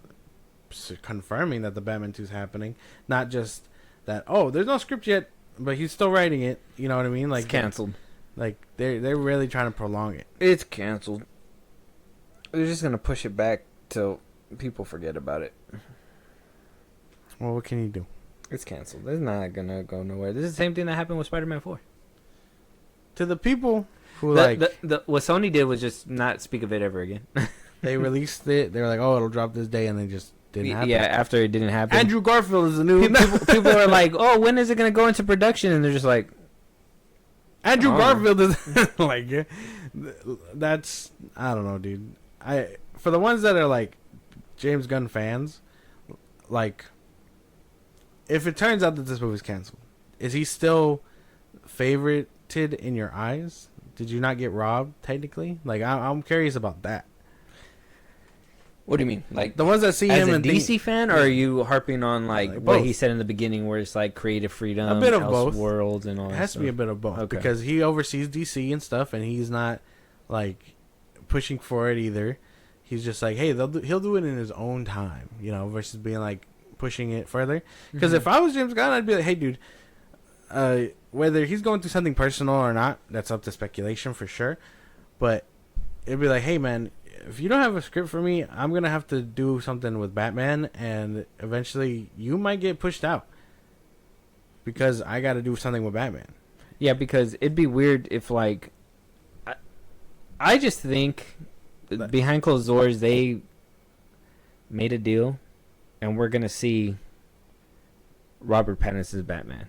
confirming that the Batman 2 is happening. Not just that, there's no script yet, but he's still writing it. You know what I mean? Like, it's canceled. Like, they're really trying to prolong it. It's canceled. They're just going to push it back till people forget about it. Well, what can you do? It's canceled. It's not going to go nowhere. This is the same thing that happened with Spider-Man 4. To the people who what Sony did was just not speak of it ever again. They released it. They were like, it'll drop this day, and they just didn't happen. Yeah, after it didn't happen. Andrew Garfield is the new... People are like, when is it going to go into production? And they're just like... Andrew Garfield is... like, that's... I don't know, dude. For the ones that are, like, James Gunn fans, like, if it turns out that this movie's canceled, is he still favorited in your eyes? Did you not get robbed, technically? Like, I'm curious about that. What do you mean? Like The ones that see as him a and DC fan, or are you harping on like Like what both. he said in the beginning, where it's like creative freedom, A bit of both. Elseworlds, and all It that has to be a stuff? bit of both Okay. because he oversees DC and stuff, and he's not like pushing for it either. He's just like, hey, he'll do it in his own time, you know, versus being like pushing it further. Because if I was James Gunn, I'd be like, hey, dude, whether he's going through something personal or not, that's up to speculation for sure. But it'd be like, hey, man, if you don't have a script for me, I'm gonna have to do something with Batman, and eventually you might get pushed out because I got to do something with Batman. Yeah, because it'd be weird if like I just think behind closed doors they made a deal, and we're gonna see Robert Pattinson's Batman.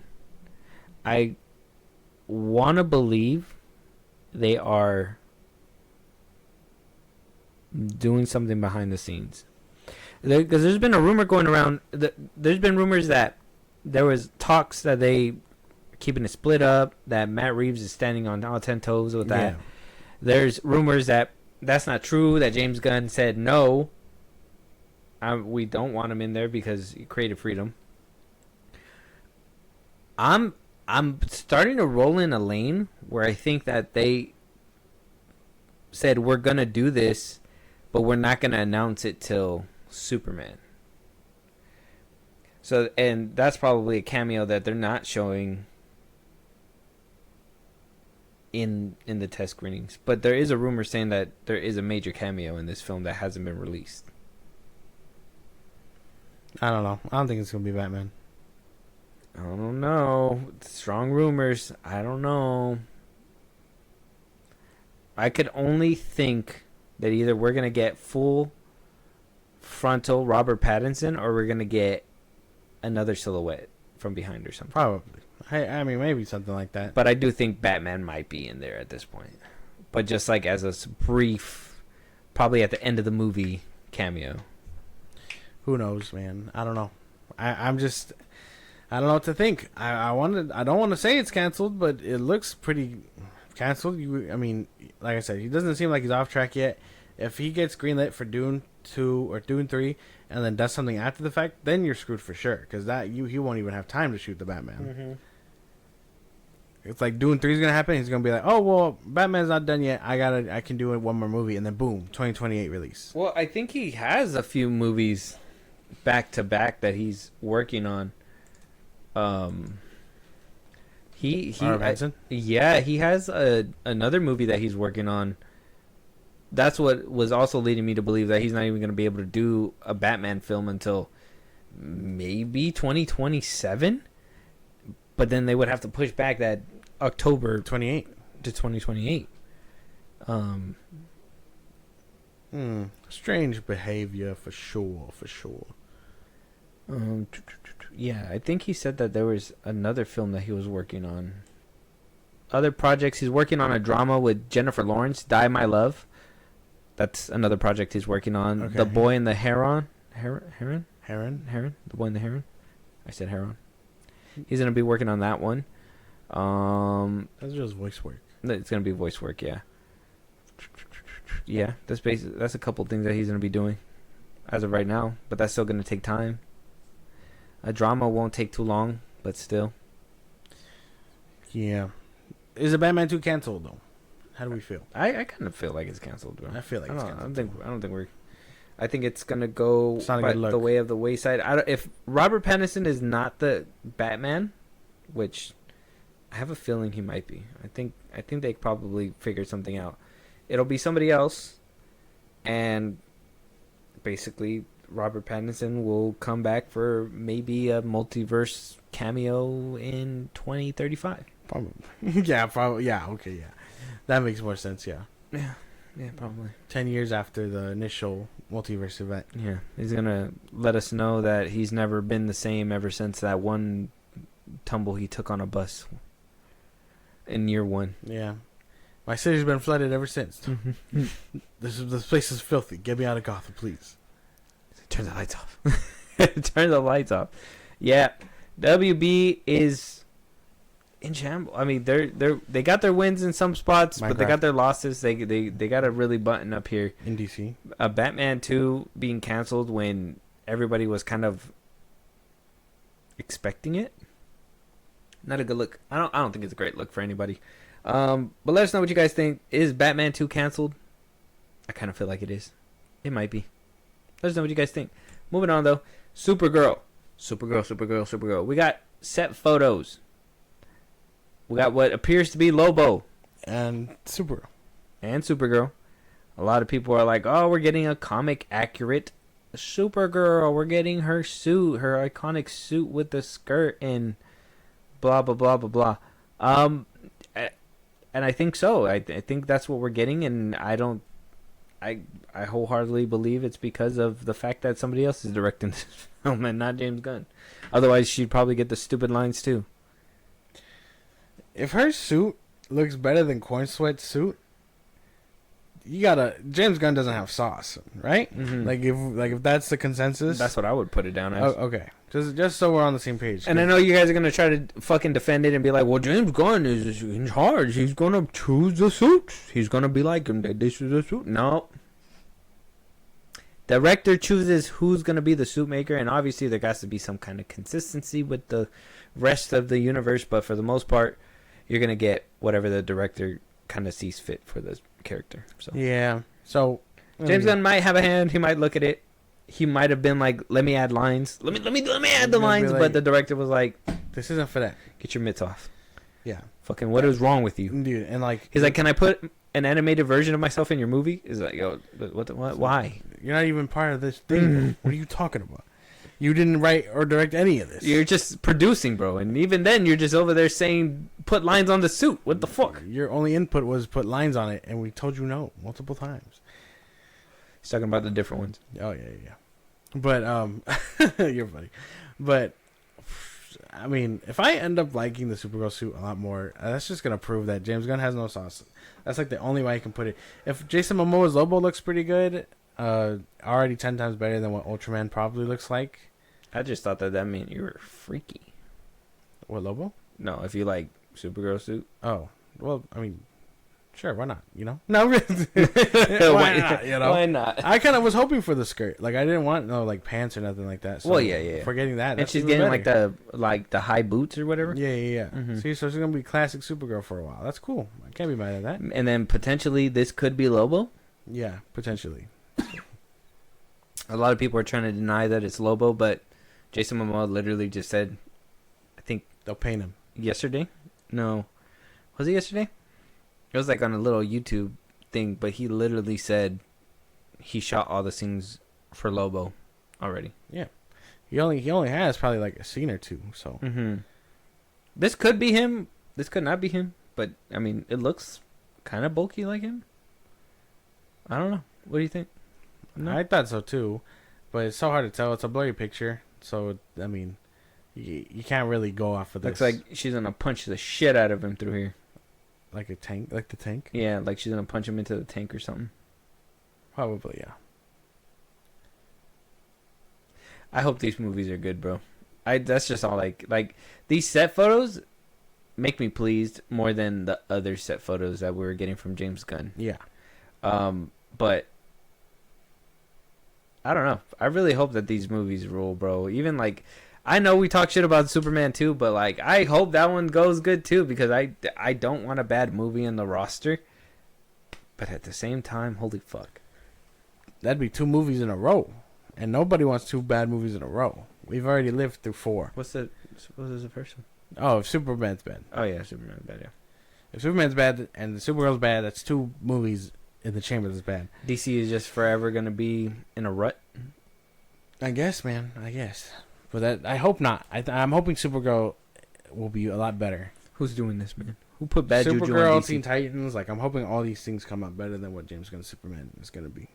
I want to believe they are doing something behind the scenes, because there's been a rumor going around. There's been rumors that there was talks that they keeping it split up, that Matt Reeves is standing on all 10 toes with that. Yeah. There's rumors that that's not true, that James Gunn said no, we don't want him in there because creative freedom. I'm starting to roll in a lane where I think that they said we're gonna do this, but we're not gonna announce it till Superman. So, and that's probably a cameo that they're not showing in the test screenings. But there is a rumor saying that there is a major cameo in this film that hasn't been released. I don't know. I don't think it's gonna be Batman. I don't know. Strong rumors. I don't know. I could only think that either we're going to get full frontal Robert Pattinson, or we're going to get another silhouette from behind or something. Probably. I mean, maybe something like that. But I do think Batman might be in there at this point. But just like as a brief, probably at the end of the movie cameo. Who knows, man? I don't know. I don't know what to think. I don't want to say it's canceled, but it looks pretty canceled. I mean, like I said, he doesn't seem like he's off track yet. If he gets greenlit for Dune 2 or Dune 3 and then does something after the fact, then you're screwed for sure, because he won't even have time to shoot the Batman. Mm-hmm. It's like Dune 3 is gonna happen. He's gonna be like, oh well, Batman's not done yet. I can do it one more movie, and then boom, 2028 release. Well, I think he has a few movies back to back that he's working on. He yeah, he has another movie that he's working on. That's what was also leading me to believe that he's not even going to be able to do a Batman film until maybe 2027. But then they would have to push back that October 28 to 2028. Strange behavior for sure. Yeah, I think he said that there was another film that he was working on. Other projects, he's working on a drama with Jennifer Lawrence, Die My Love. That's another project he's working on. Okay. The Boy and the Heron. Heron? The Boy and the Heron. I said Heron. He's gonna be working on that one. That's just voice work. It's gonna be voice work, yeah. Yeah, that's a couple things that he's gonna be doing as of right now, but that's still gonna take time. A drama won't take too long, but still. Yeah. Is the Batman 2 canceled though? How do we feel? I kind of feel like it's canceled, bro. I feel like it's canceled. I don't think we're. I think it's gonna go It's not a by good look. the way of the wayside. If Robert Pattinson is not the Batman, which I have a feeling he might be. I think they probably figured something out. It'll be somebody else, and basically Robert Pattinson will come back for maybe a multiverse cameo in 2035. Probably. Yeah, probably. Yeah, okay, yeah. That makes more sense, yeah. Yeah, probably. 10 years after the initial multiverse event. Yeah, he's gonna let us know that he's never been the same ever since that one tumble he took on a bus in year one. Yeah. My city's been flooded ever since. This place is filthy. Get me out of Gotham, please. Turn the lights off. Turn the lights off. Yeah, WB is in shambles. I mean, they got their wins in some spots, but they Minecraft. got their losses. They got to really button up here. In DC. Batman 2 being canceled when everybody was kind of expecting it. Not a good look. I don't think it's a great look for anybody. But let us know what you guys think. Is Batman 2 canceled? I kind of feel like it is. It might be. Let us know what you guys think. Moving on though. Supergirl. We got set photos. We got what appears to be Lobo And Supergirl. A lot of people are like, "Oh, we're getting a comic accurate Supergirl. We're getting her suit, her iconic suit with the skirt and blah blah blah blah blah." And I think so. I think that's what we're getting, and I wholeheartedly believe it's because of the fact that somebody else is directing this film and not James Gunn. Otherwise, she'd probably get the stupid lines too. If her suit looks better than Corn Sweat's suit, James Gunn doesn't have sauce, right? Mm-hmm. If that's the consensus, That's what I would put it down as. oh, okay. Just so we're on the same page. And I know you guys are gonna try to fucking defend it and be like, "Well, James Gunn is in charge. He's gonna choose the suits. He's gonna be like, this is the suit." No. Director chooses who's gonna be the suit maker, and obviously there has to be some kind of consistency with the rest of the universe. But for the most part, you're gonna get whatever the director kind of sees fit for the character. So yeah. So James Gunn might have a hand. He might look at it. He might have been like, "Let me add lines. Let me add the lines." like, But the director was like, this isn't for that. "Get your mitts off. Yeah, Fucking what is wrong with you?" dude. And like, He's like, "Can I put an animated version of myself in your movie?" Is like, "Yo, what? Why? you're not even part of this thing. What are you talking about? You didn't write or direct any of this. You're just producing, bro. And even then, you're just over there saying, put lines on the suit. What the fuck?" Your only input was put lines on it, and we told you no multiple times. He's talking about the different ones. Oh yeah. But you're funny. But I mean, if I end up liking the Supergirl suit a lot more, that's just gonna prove that James Gunn has no sauce. That's like the only way I can put it. If Jason Momoa's Lobo looks pretty good, already 10 times better than what Ultraman probably looks like. I just thought that meant you were freaky. What, Lobo? No, if you like Supergirl suit. Oh, well, I mean, sure, why not? You know, no, why not? You know, Why not? I kind of was hoping for the skirt. Like, I didn't want no like pants or nothing like that. So Well, yeah. Forgetting that, And that's she's even getting better. like the high boots or whatever. Yeah. Mm-hmm. See, so she's gonna be classic Supergirl for a while. That's cool. I can't be mad at that. And then potentially this could be Lobo. Yeah, potentially. A lot of people are trying to deny that it's Lobo, but Jason Momoa literally just said, I think They'll paint him. yesterday. No, was it yesterday? It was like on a little YouTube thing, but he literally said he shot all the scenes for Lobo already. Yeah, he only has probably like a scene or two. So Mm-hmm. This could be him. This could not be him. But I mean, it looks kind of bulky like him. I don't know. What do you think? No? I thought so too, but it's so hard to tell. It's a blurry picture, so I mean, you can't really go off of this. Looks like she's gonna punch the shit out of him through here. like a tank, like the tank. Yeah, like she's gonna punch him into the tank or something. Probably, yeah. I hope these movies are good, bro. That's just all like these set photos make me pleased more than the other set photos that we were getting from James Gunn. Yeah. But I don't know. I really hope that these movies rule, bro. Even like I know we talk shit about Superman 2, but like I hope that one goes good too because I don't want a bad movie in the roster. But at the same time, holy fuck. That'd be 2 movies in a row. And nobody wants 2 bad movies in a row. We've already lived through 4. What was the first one? Oh, if Superman's bad. Oh yeah, Superman bad, yeah. If Superman's bad and the Supergirl's bad, that's 2 movies in the chamber that's bad. DC is just forever gonna be in a rut. I guess, man. I guess. But that I hope not. I'm hoping Supergirl will be a lot better. Who's doing this, man? Who put bad juju on Supergirl, DC? Teen Titans. Like, I'm hoping all these things come out better than what James Gunn's Superman is going to be.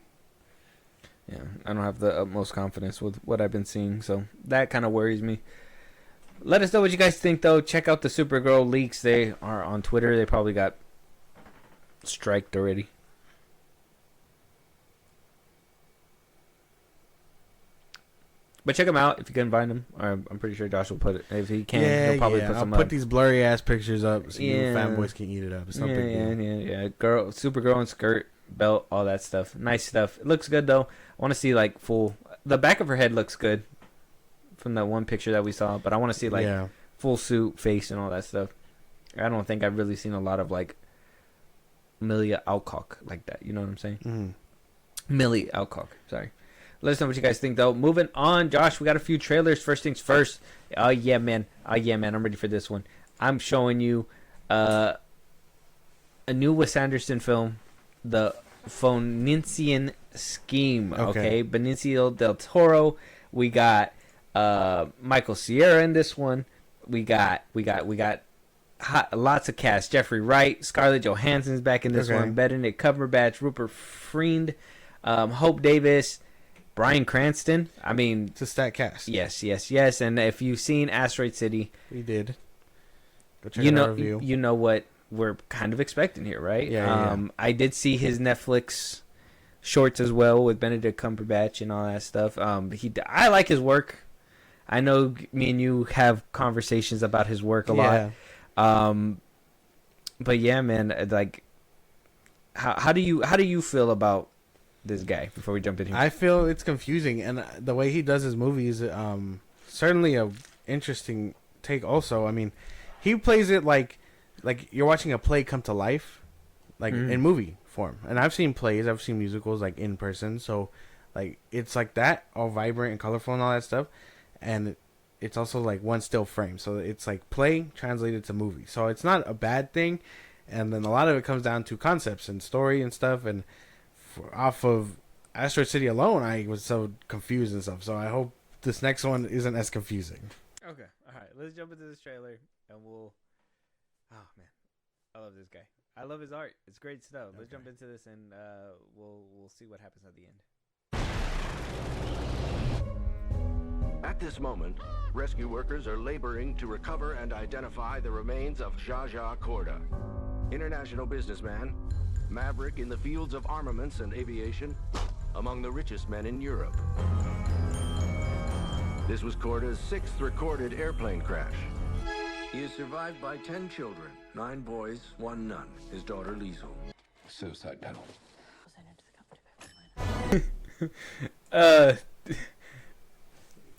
Yeah, I don't have the utmost confidence with what I've been seeing, so that kind of worries me. Let us know what you guys think, though. Check out the Supergirl leaks. They are on Twitter. They probably got striked already. But check them out if you can find them. I'm pretty sure Josh will put it. If he can, he'll probably put some I'll put up. these blurry ass pictures up so you fanboys can eat it up. It's no big deal. Yeah. Girl, Supergirl and skirt, belt, all that stuff. Nice stuff. It looks good though. I want to see like full. The back of her head looks good from that one picture that we saw, but I want to see like full suit, face, and all that stuff. I don't think I've really seen a lot of like Amelia Alcock like that. You know what I'm saying? Millie Alcock. Sorry. Let us know what you guys think, though. Moving on, Josh, we got a few trailers. First things first. Oh, yeah, man. I'm ready for this one. I'm showing you a new Wes Anderson film, The Phoenician Scheme. Okay. Benicio del Toro. We got Michael Cera in this one. We got lots of cast. Jeffrey Wright, Scarlett Johansson's back in this one. Benedict Cumberbatch, Rupert Friend, Hope Davis, Bryan Cranston. I mean, it's a stat cast. Yes. And if you've seen Asteroid City, we did. Go check out our review. You know what we're kind of expecting here, right? Yeah. I did see his Netflix shorts as well with Benedict Cumberbatch and all that stuff. I like his work. I know me and you have conversations about his work a lot. But yeah, man, like, how do you feel about this guy before we jump in here? I feel it's confusing, and the way he does his movies, certainly a interesting take. Also, I mean, he plays it like you're watching a play come to life, like in movie form. And I've seen plays, I've seen musicals like in person, so like it's like that, all vibrant and colorful and all that stuff, and it's also like one still frame, so it's like play translated to movie. So it's not a bad thing, and then a lot of it comes down to concepts and story and stuff, and off of Asteroid City alone, I was so confused and stuff. So I hope this next one isn't as confusing. Okay, all right. Let's jump into this trailer, and we'll. Oh man, I love this guy. I love his art. It's great stuff. Let's jump into this, and we'll see what happens at the end. At this moment, rescue workers are laboring to recover and identify the remains of Zsa Corda, international businessman, maverick in the fields of armaments and aviation, among the richest men in Europe. This was Corda's 6th recorded airplane crash. He is survived by 10 children, 9 boys, 1 nun, his daughter Liesel. Suicide panel.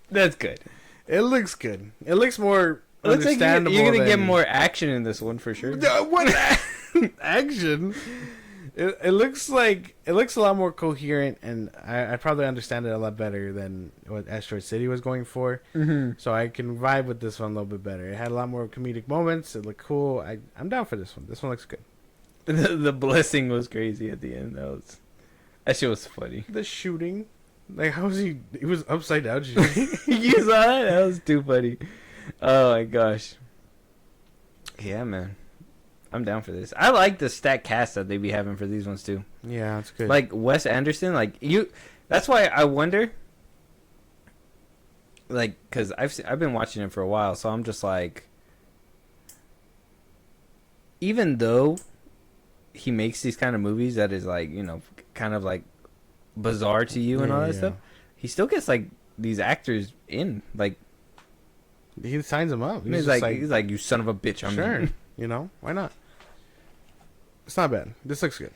That's good. It looks good. It looks more understandable. You're gonna get more action in this one for sure. What action? It looks like a lot more coherent, and I probably understand it a lot better than what Asteroid City was going for. So I can vibe with this one a little bit better. It had a lot more comedic moments. It looked cool. I'm down for this one. This one looks good. The blessing was crazy at the end. That shit was funny. The shooting, like how was he? He was upside down shooting. You saw that? That was too funny. Oh my gosh. Yeah, man. I'm down for this. I like the stacked cast that they be having for these ones too. Yeah, that's good. Like Wes Anderson, like you. That's why I wonder. Like, cause I've been watching it for a while, so I'm just like. Even though he makes these kind of movies that is like, you know, kind of like bizarre to you and all that stuff, he still gets like these actors in, like. He signs them up. He's like, you son of a bitch. I'm sure. You know, why not? It's not bad. This looks good.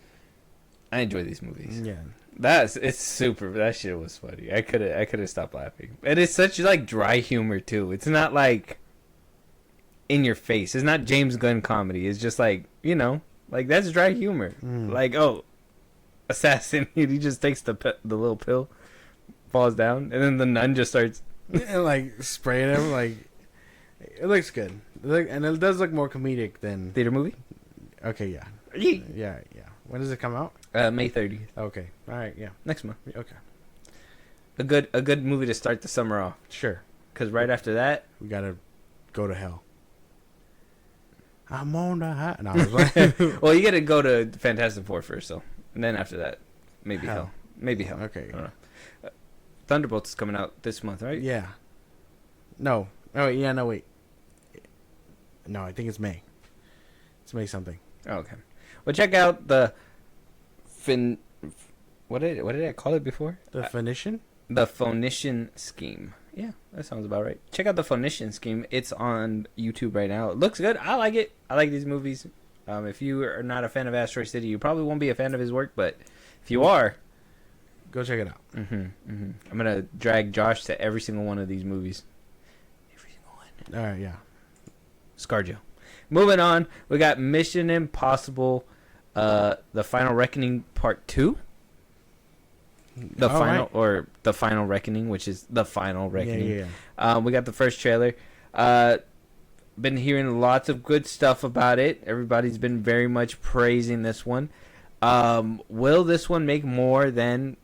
I enjoy these movies. Yeah. It's super. That shit was funny. I could have stopped laughing. And it's such like dry humor too. It's not like in your face. It's not James Gunn comedy. It's just like, you know, like that's dry humor. Like, oh, assassin. He just takes the little pill, falls down, and then the nun just starts and like spraying him. Like, it looks good. And it does look more comedic than theater movie. Okay, yeah. Yeah. When does it come out? May 30th. Okay. All right. Yeah. Next month. Okay. A good movie to start the summer off. Sure. Because right after that, we gotta go to hell. I'm on the high. No, I was like, well, you gotta go to Fantastic Four first, so, and then after that, maybe hell. Maybe hell. Okay. I don't know. Thunderbolts is coming out this month, right? Yeah. No. Oh yeah. No wait. No, I think it's May. It's May something. Oh, okay. Well, check out the What did I call it before? The Phoenician? The Phoenician Scheme. Yeah, that sounds about right. Check out the Phoenician Scheme. It's on YouTube right now. It looks good. I like it. I like these movies. If you are not a fan of Asteroid City, you probably won't be a fan of his work. But if you are, go check it out. I'm gonna drag Josh to every single one of these movies. Every single one. All right, yeah. ScarJo. Moving on, we got Mission Impossible, The Final Reckoning Part 2. The Final Reckoning, which is The Final Reckoning. Yeah. We got the first trailer. Been hearing lots of good stuff about it. Everybody's been very much praising this one. Will this one make more than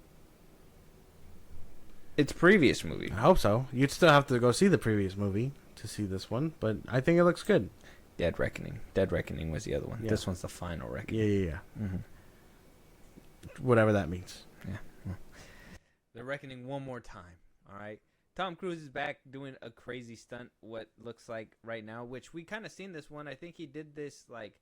its previous movie? I hope so. You'd still have to go see the previous movie to see this one, but I think it looks good. Dead Reckoning. Dead Reckoning was the other one. Yeah. This one's The Final Reckoning. Yeah. Whatever that means. Yeah. They're reckoning one more time. All right. Tom Cruise is back doing a crazy stunt. What looks like right now, which we kind of seen this one. I think he did this like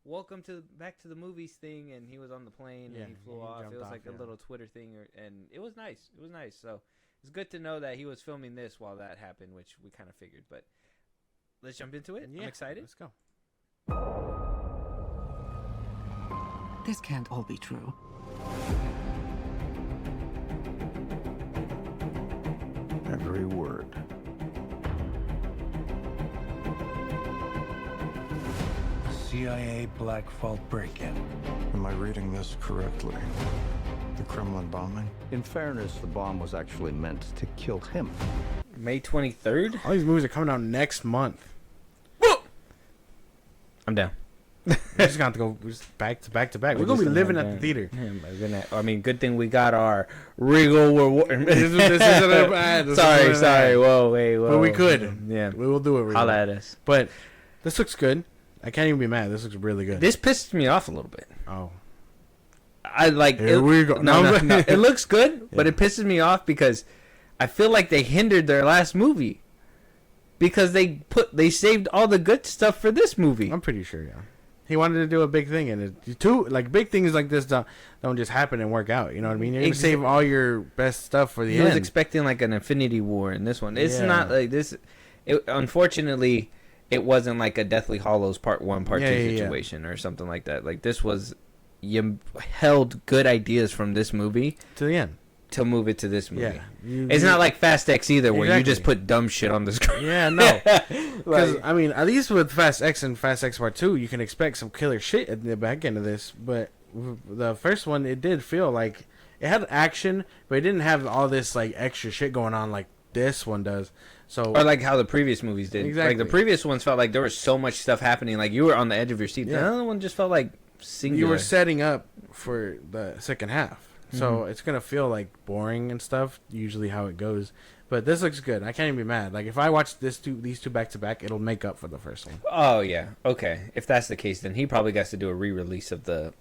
"Welcome to back to the movies" thing, and he was on the plane and he flew off. It was like a little Twitter thing, and it was nice. It was nice. So it's good to know that he was filming this while that happened, which we kind of figured. But let's jump into it. Yeah, I'm excited. Let's go. This can't all be true. Every word. CIA Black Vault break-in. Am I reading this correctly? The Kremlin bombing? In fairness, the bomb was actually meant to kill him. May 23rd? All these movies are coming out next month. I'm down. We're just going to go back to back to back. We're going to be living at the theater. I mean, good thing we got our Regal reward. This isn't bad. Sorry. Whoa. But we could. Yeah. We will do it. Holla at us. But this looks good. I can't even be mad. This looks really good. This pisses me off a little bit. Oh. I like Here we go. No. It looks good, but it pisses me off because I feel like they hindered their last movie. Because they saved all the good stuff for this movie. I'm pretty sure, yeah. He wanted to do a big thing, and big things like this don't just happen and work out. You know what I mean? You're gonna save all your best stuff for the end. He was expecting like an Infinity War in this one. It's not like this. Unfortunately, it wasn't like a Deathly Hallows Part 1, Part 2 situation or something like that. Like this was, you held good ideas from this movie to the end to move it to this movie. Yeah. It's not like Fast X either, where you just put dumb shit on the screen. Yeah, no. Because, I mean, at least with Fast X and Fast X Part 2, you can expect some killer shit at the back end of this. But the first one, it did feel like it had action, but it didn't have all this, like, extra shit going on like this one does. So, or like how the previous movies did. Exactly. Like the previous ones felt like there was so much stuff happening. Like you were on the edge of your seat. Yeah. The other one just felt like singular. You were setting up for the second half. So it's going to feel like boring and stuff, usually how it goes. But this looks good. I can't even be mad. Like, if I watch these two back to back, it'll make up for the first one. Oh, yeah. Okay. If that's the case, then he probably got to do a re-release of the,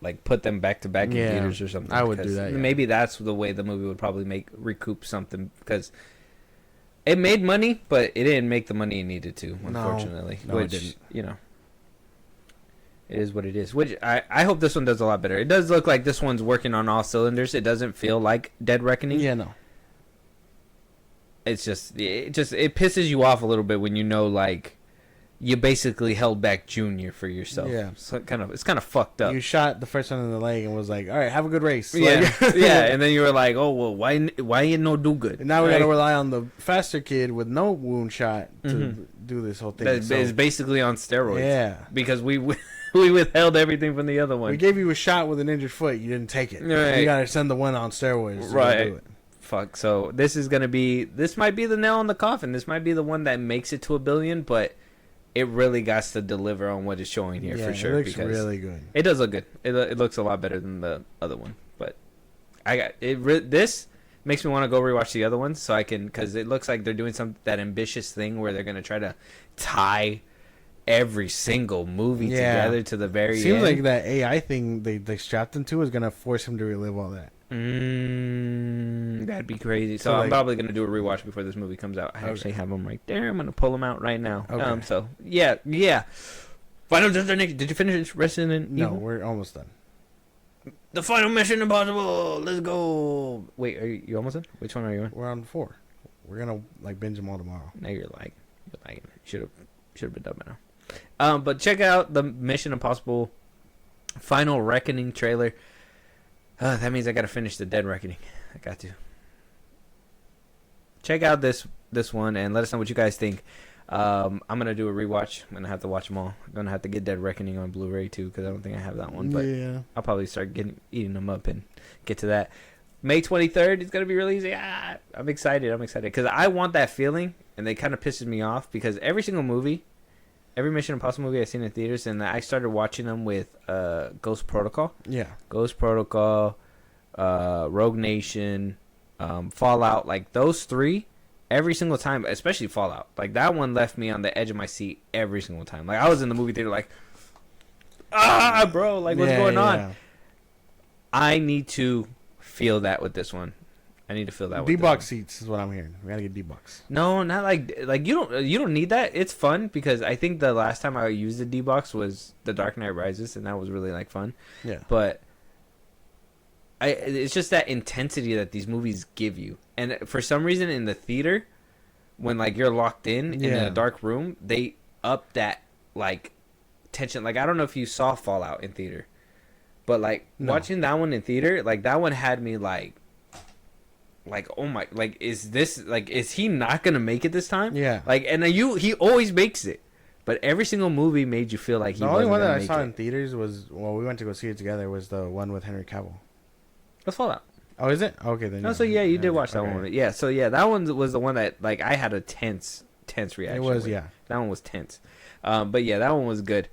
like, put them back to back in theaters or something. I would do that. Yeah. Maybe that's the way the movie would probably recoup something, because it made money, but it didn't make the money it needed to, unfortunately. No, it didn't. You know. It is what it is. Which I hope this one does a lot better. It does look like this one's working on all cylinders. It doesn't feel like Dead Reckoning. Yeah, no. It's just it pisses you off a little bit when you know, like, you basically held back Junior for yourself. Yeah. So it's kind of fucked up. You shot the first one in the leg and was like, all right, have a good race. Yeah. Like, yeah. And then you were like, oh, well, why you no do good? And now we got to rely on the faster kid with no wound shot to do this whole thing. That is basically on steroids. Yeah. Because we withheld everything from the other one. We gave you a shot with an injured foot. You didn't take it. Right. You got to send the one on steroids to right. do it. Fuck. So this might be the nail in the coffin. This might be the one that makes it to $1 billion, but it really got to deliver on what it's showing here for sure. It looks really good. It does look good. It looks a lot better than the other one. But this makes me want to go rewatch the other ones so I can, because it looks like they're doing that ambitious thing where they're gonna try to tie every single movie together to the very end. Seems like that AI thing they strapped him to is gonna force him to relive all that. That'd be crazy. So I'm probably gonna do a rewatch before this movie comes out. I actually have them right there. I'm gonna pull them out right now. Okay. So yeah. Final Destination. Did you finish Resident Evil? No, we're almost done. The final Mission Impossible. Let's go. Wait, are you almost done? Which one are you on? We're on 4. We're gonna like binge them all tomorrow. Now you're like should have been done by now. But check out the Mission Impossible Final Reckoning trailer. That means I gotta finish the Dead Reckoning. I got to. Check out this one and let us know what you guys think. I'm gonna do a rewatch. I'm gonna have to watch them all. I'm gonna have to get Dead Reckoning on Blu-ray too because I don't think I have that one. But yeah. I'll probably start eating them up and get to that. May 23rd, it's gonna be released. I'm excited because I want that feeling, and they kind of pisses me off because every single movie, every Mission Impossible movie I've seen in theaters, and I started watching them with Ghost Protocol. Yeah. Ghost Protocol, Rogue Nation, Fallout, like those three. Every single time, especially Fallout, like that one left me on the edge of my seat every single time. Like I was in the movie theater, like, bro, like what's going on? Yeah. I need to feel that with this one. I need to feel that with D-box seats is what I'm hearing. We gotta get D-box. No, not like you don't need that. It's fun because I think the last time I used the D-box was The Dark Knight Rises, and that was really like fun. Yeah. But it's just that intensity that these movies give you, and for some reason in the theater, when like you're locked in a dark room, they up that like tension. Like I don't know if you saw Fallout in theater. But like watching that one in theater, like that one had me like oh my, like is he not gonna make it this time? Yeah. Like and he always makes it, but every single movie made you feel like he. The only one that I make saw it. in theaters was we went to go see it together was the one with Henry Cavill. Let's Fallout. Oh, is it? Okay, then. No, so yeah, you did watch that one. Yeah, so yeah, that one was the one that like I had a tense reaction. It was with. yeah. That one was tense, but yeah, that one was good.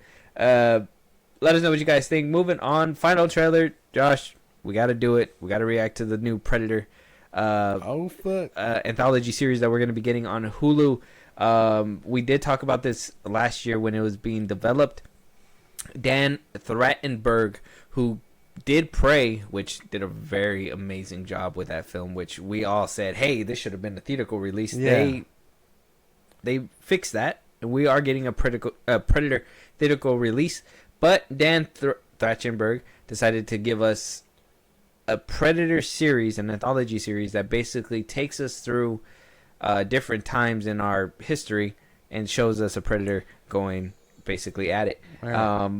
Let us know what you guys think. Moving on, final trailer. Josh, we got to do it. We got to react to the new Predator anthology series that we're going to be getting on Hulu. We did talk about this last year when it was being developed. Dan Trachtenberg, who did Prey, which did a very amazing job with that film, which we all said, hey, this should have been a theatrical release. Yeah. They fixed that, and we are getting a Predator theatrical release. But Dan Trachtenberg decided to give us a Predator series, an anthology series that basically takes us through different times in our history and shows us a Predator going basically at it. Right.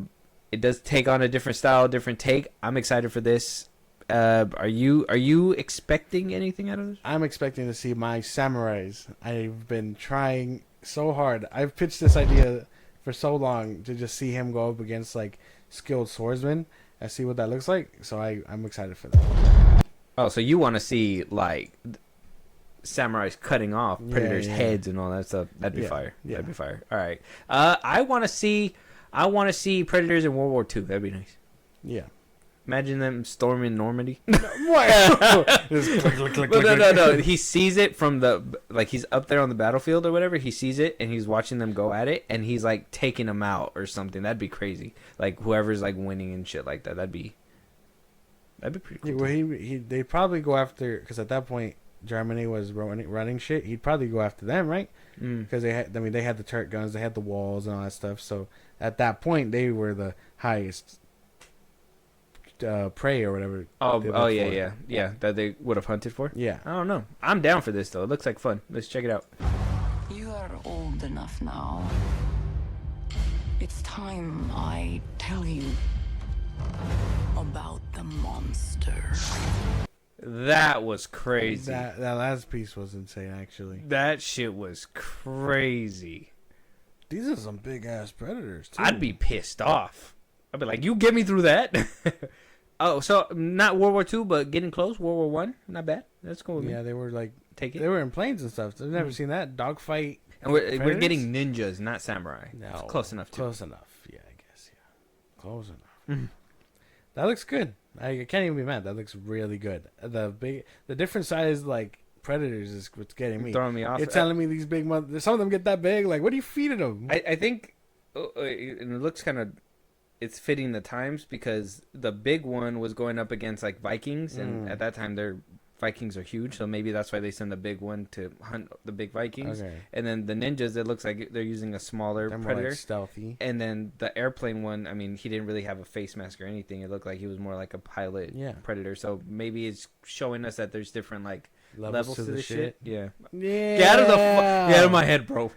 It does take on a different style, different take. I'm excited for this. Are you expecting anything out of this? I'm expecting to see my samurais. I've been trying so hard. I've pitched this idea for so long to just see him go up against like skilled swordsmen and see what that looks like. So I'm excited for that. Oh, so you want to see like samurais cutting off predators' heads and all that stuff? That'd be fire. Yeah. That'd be fire. All right. I want to see predators in World War II. That'd be nice. Yeah. Imagine them storming Normandy. Just click, click, No. He sees it from he's up there on the battlefield or whatever. He sees it and he's watching them go at it, and he's like taking them out or something. That'd be crazy. Like whoever's like winning and shit like that. That'd be pretty cool. Yeah, well, they'd probably go after, because at that point Germany was running shit. He'd probably go after them, right? Because they had the turret guns, they had the walls and all that stuff. So at that point, they were the highest prey or whatever. Yeah. That they would have hunted for. Yeah. I don't know. I'm down for this though. It looks like fun. Let's check it out. You are old enough now. It's time I tell you about the monster. That was crazy. That last piece was insane, actually. That shit was crazy. These are some big ass predators too. I'd be pissed off. I'd be like, you get me through that. Oh, so not World War II, but getting close. World War One, not bad. That's cool with me. Yeah, they were like Take it. They were in planes and stuff. I've never seen that dogfight. And we're getting ninjas, not samurai. No, it's close enough. Close enough. Yeah, I guess. Yeah, close enough. That looks good. I can't even be mad. That looks really good. The different size like predators is what's getting me. Throwing me off. You're telling me these big some of them get that big. Like, what are you feeding them? I think, and it looks kind of, it's fitting the times because the big one was going up against like Vikings, and at that time their Vikings are huge, so maybe that's why they send the big one to hunt the big Vikings. Okay. And then the ninjas, it looks like they're using a smaller predator, more like stealthy. And then the airplane one, I mean, he didn't really have a face mask or anything. It looked like he was more like a pilot predator. So maybe it's showing us that there's different like levels to the shit. Yeah. Yeah. Get out of get out of my head, bro.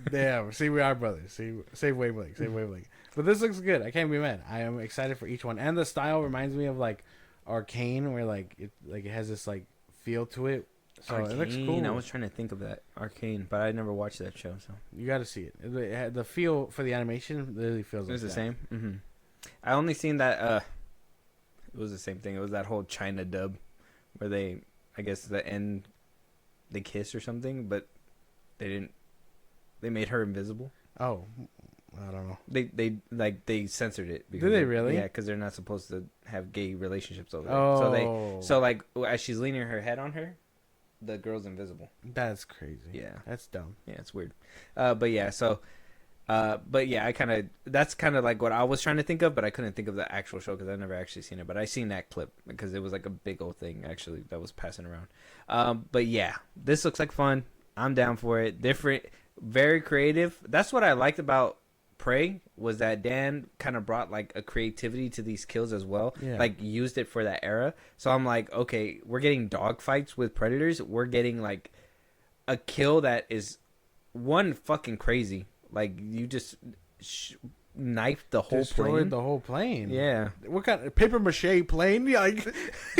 Damn. See, we are brothers. See, same wavelength. Same wavelength. But this looks good. I can't be mad. I am excited for each one, and the style reminds me of like Arcane, where it has this like feel to it. So Arcane, it looks cool. I was trying to think of that Arcane, but I never watched that show. So you got to see it. The feel for the animation literally feels like it's the that. same. Mm-hmm. I only seen that. It was the same thing. It was that whole China dub, where they, I guess the end, they kiss or something, but they didn't. They made her invisible. Oh, I don't know. They censored it. Did they really? Yeah, because they're not supposed to have gay relationships over there. Oh. So like as she's leaning her head on her, the girl's invisible. That's crazy. Yeah, that's dumb. Yeah, it's weird. But yeah, that's kind of like what I was trying to think of, but I couldn't think of the actual show because I've never actually seen it. But I seen that clip because it was like a big old thing actually that was passing around. But yeah, this looks like fun. I'm down for it. Different, very creative. That's what I liked about Prey, was that Dan kind of brought like a creativity to these kills as well. Yeah. Like used it for that era. So I'm like, okay, we're getting dog fights with predators. We're getting like a kill that is one fucking crazy. Like you just knifed the whole Destroyed plane. the whole plane. Yeah. What kind of paper mache plane? Like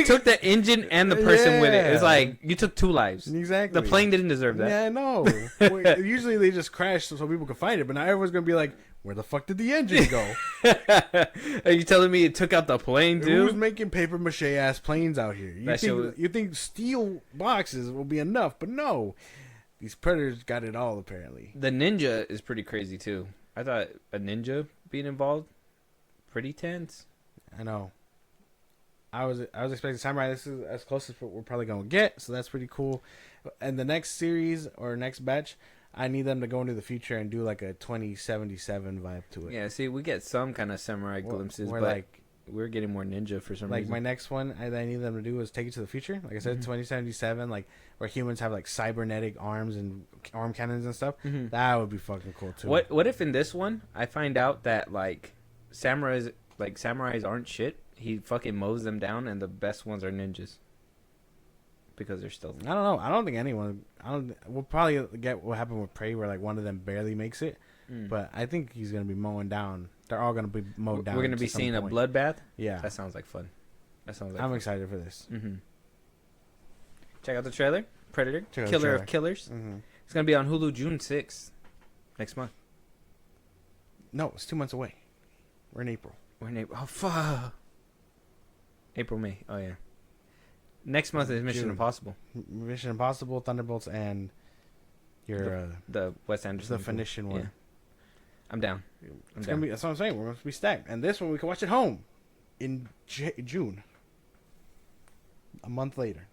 took the engine and the person with it. It's like you took 2 lives. Exactly. The plane didn't deserve that. Yeah, I know. Usually they just crash so people can find it, but now everyone's gonna be like, "Where the fuck did the engine go?" Are you telling me it took out the plane, dude? Who's making paper mache ass planes out here? You think steel boxes will be enough, but no. These predators got it all apparently. The ninja is pretty crazy too. I thought a ninja being involved, pretty tense. I know. I was expecting samurai. This is as close as we're probably gonna get, so that's pretty cool. And the next series or next batch, I need them to go into the future and do like a 2077 vibe to it. Yeah, see, we get some kind of samurai glimpses, but like we're getting more ninja for some like reason. my next one I need them to do is take it to the future. Like I said, 2077, like where humans have like cybernetic arms and arm cannons and stuff. That would be fucking cool too. What if in this one I find out that like samurais aren't shit? He fucking mows them down, and the best ones are ninjas because they're still. I don't know. I don't think anyone. We'll probably get what happened with Prey, where like one of them barely makes it. But I think he's gonna be mowing down. They're all gonna be mowed down. We're gonna be seeing a bloodbath. Yeah, that sounds like fun. I'm excited for this. Check out the trailer. Predator, Killer of Killers. It's gonna be on Hulu June 6th, next month. No, it's 2 months away. We're in April. Oh fuck. April, May. Oh yeah. Next month is Mission Impossible. Mission Impossible, Thunderbolts, and the Wes Anderson. The Phoenician one. Yeah. I'm down. Gonna be. That's what I'm saying. We're going to be stacked. And this one we can watch at home in June. A month later.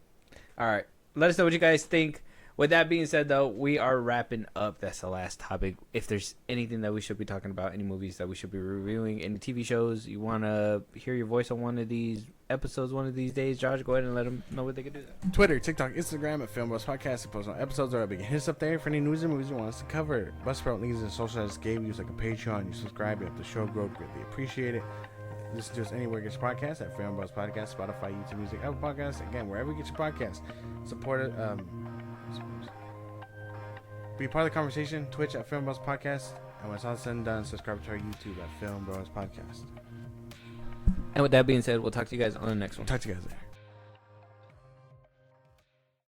All right. Let us know what you guys think. With that being said, though, we are wrapping up. That's the last topic. If there's anything that we should be talking about, any movies that we should be reviewing, any TV shows you want to hear your voice on one of these episodes one of these days, Josh, go ahead and let them know what they can do that. Twitter, TikTok, Instagram at FilmBros Podcast. We post on episodes or big hits up there for any news and movies you want us to cover. Buzzsprout links and social I just gave you, like a Patreon. You subscribe, you help the show grow. Greatly appreciate it. Listen to us anywhere you get your podcast at FilmBros Podcast, Spotify, YouTube Music, Apple Podcasts. Again, wherever you get your podcast, support it. Be part of the conversation. Twitch at FilmBros Podcast, and when it's all said and done, subscribe to our YouTube at FilmBros Podcast. And with that being said, we'll talk to you guys on the next one. Talk to you guys later.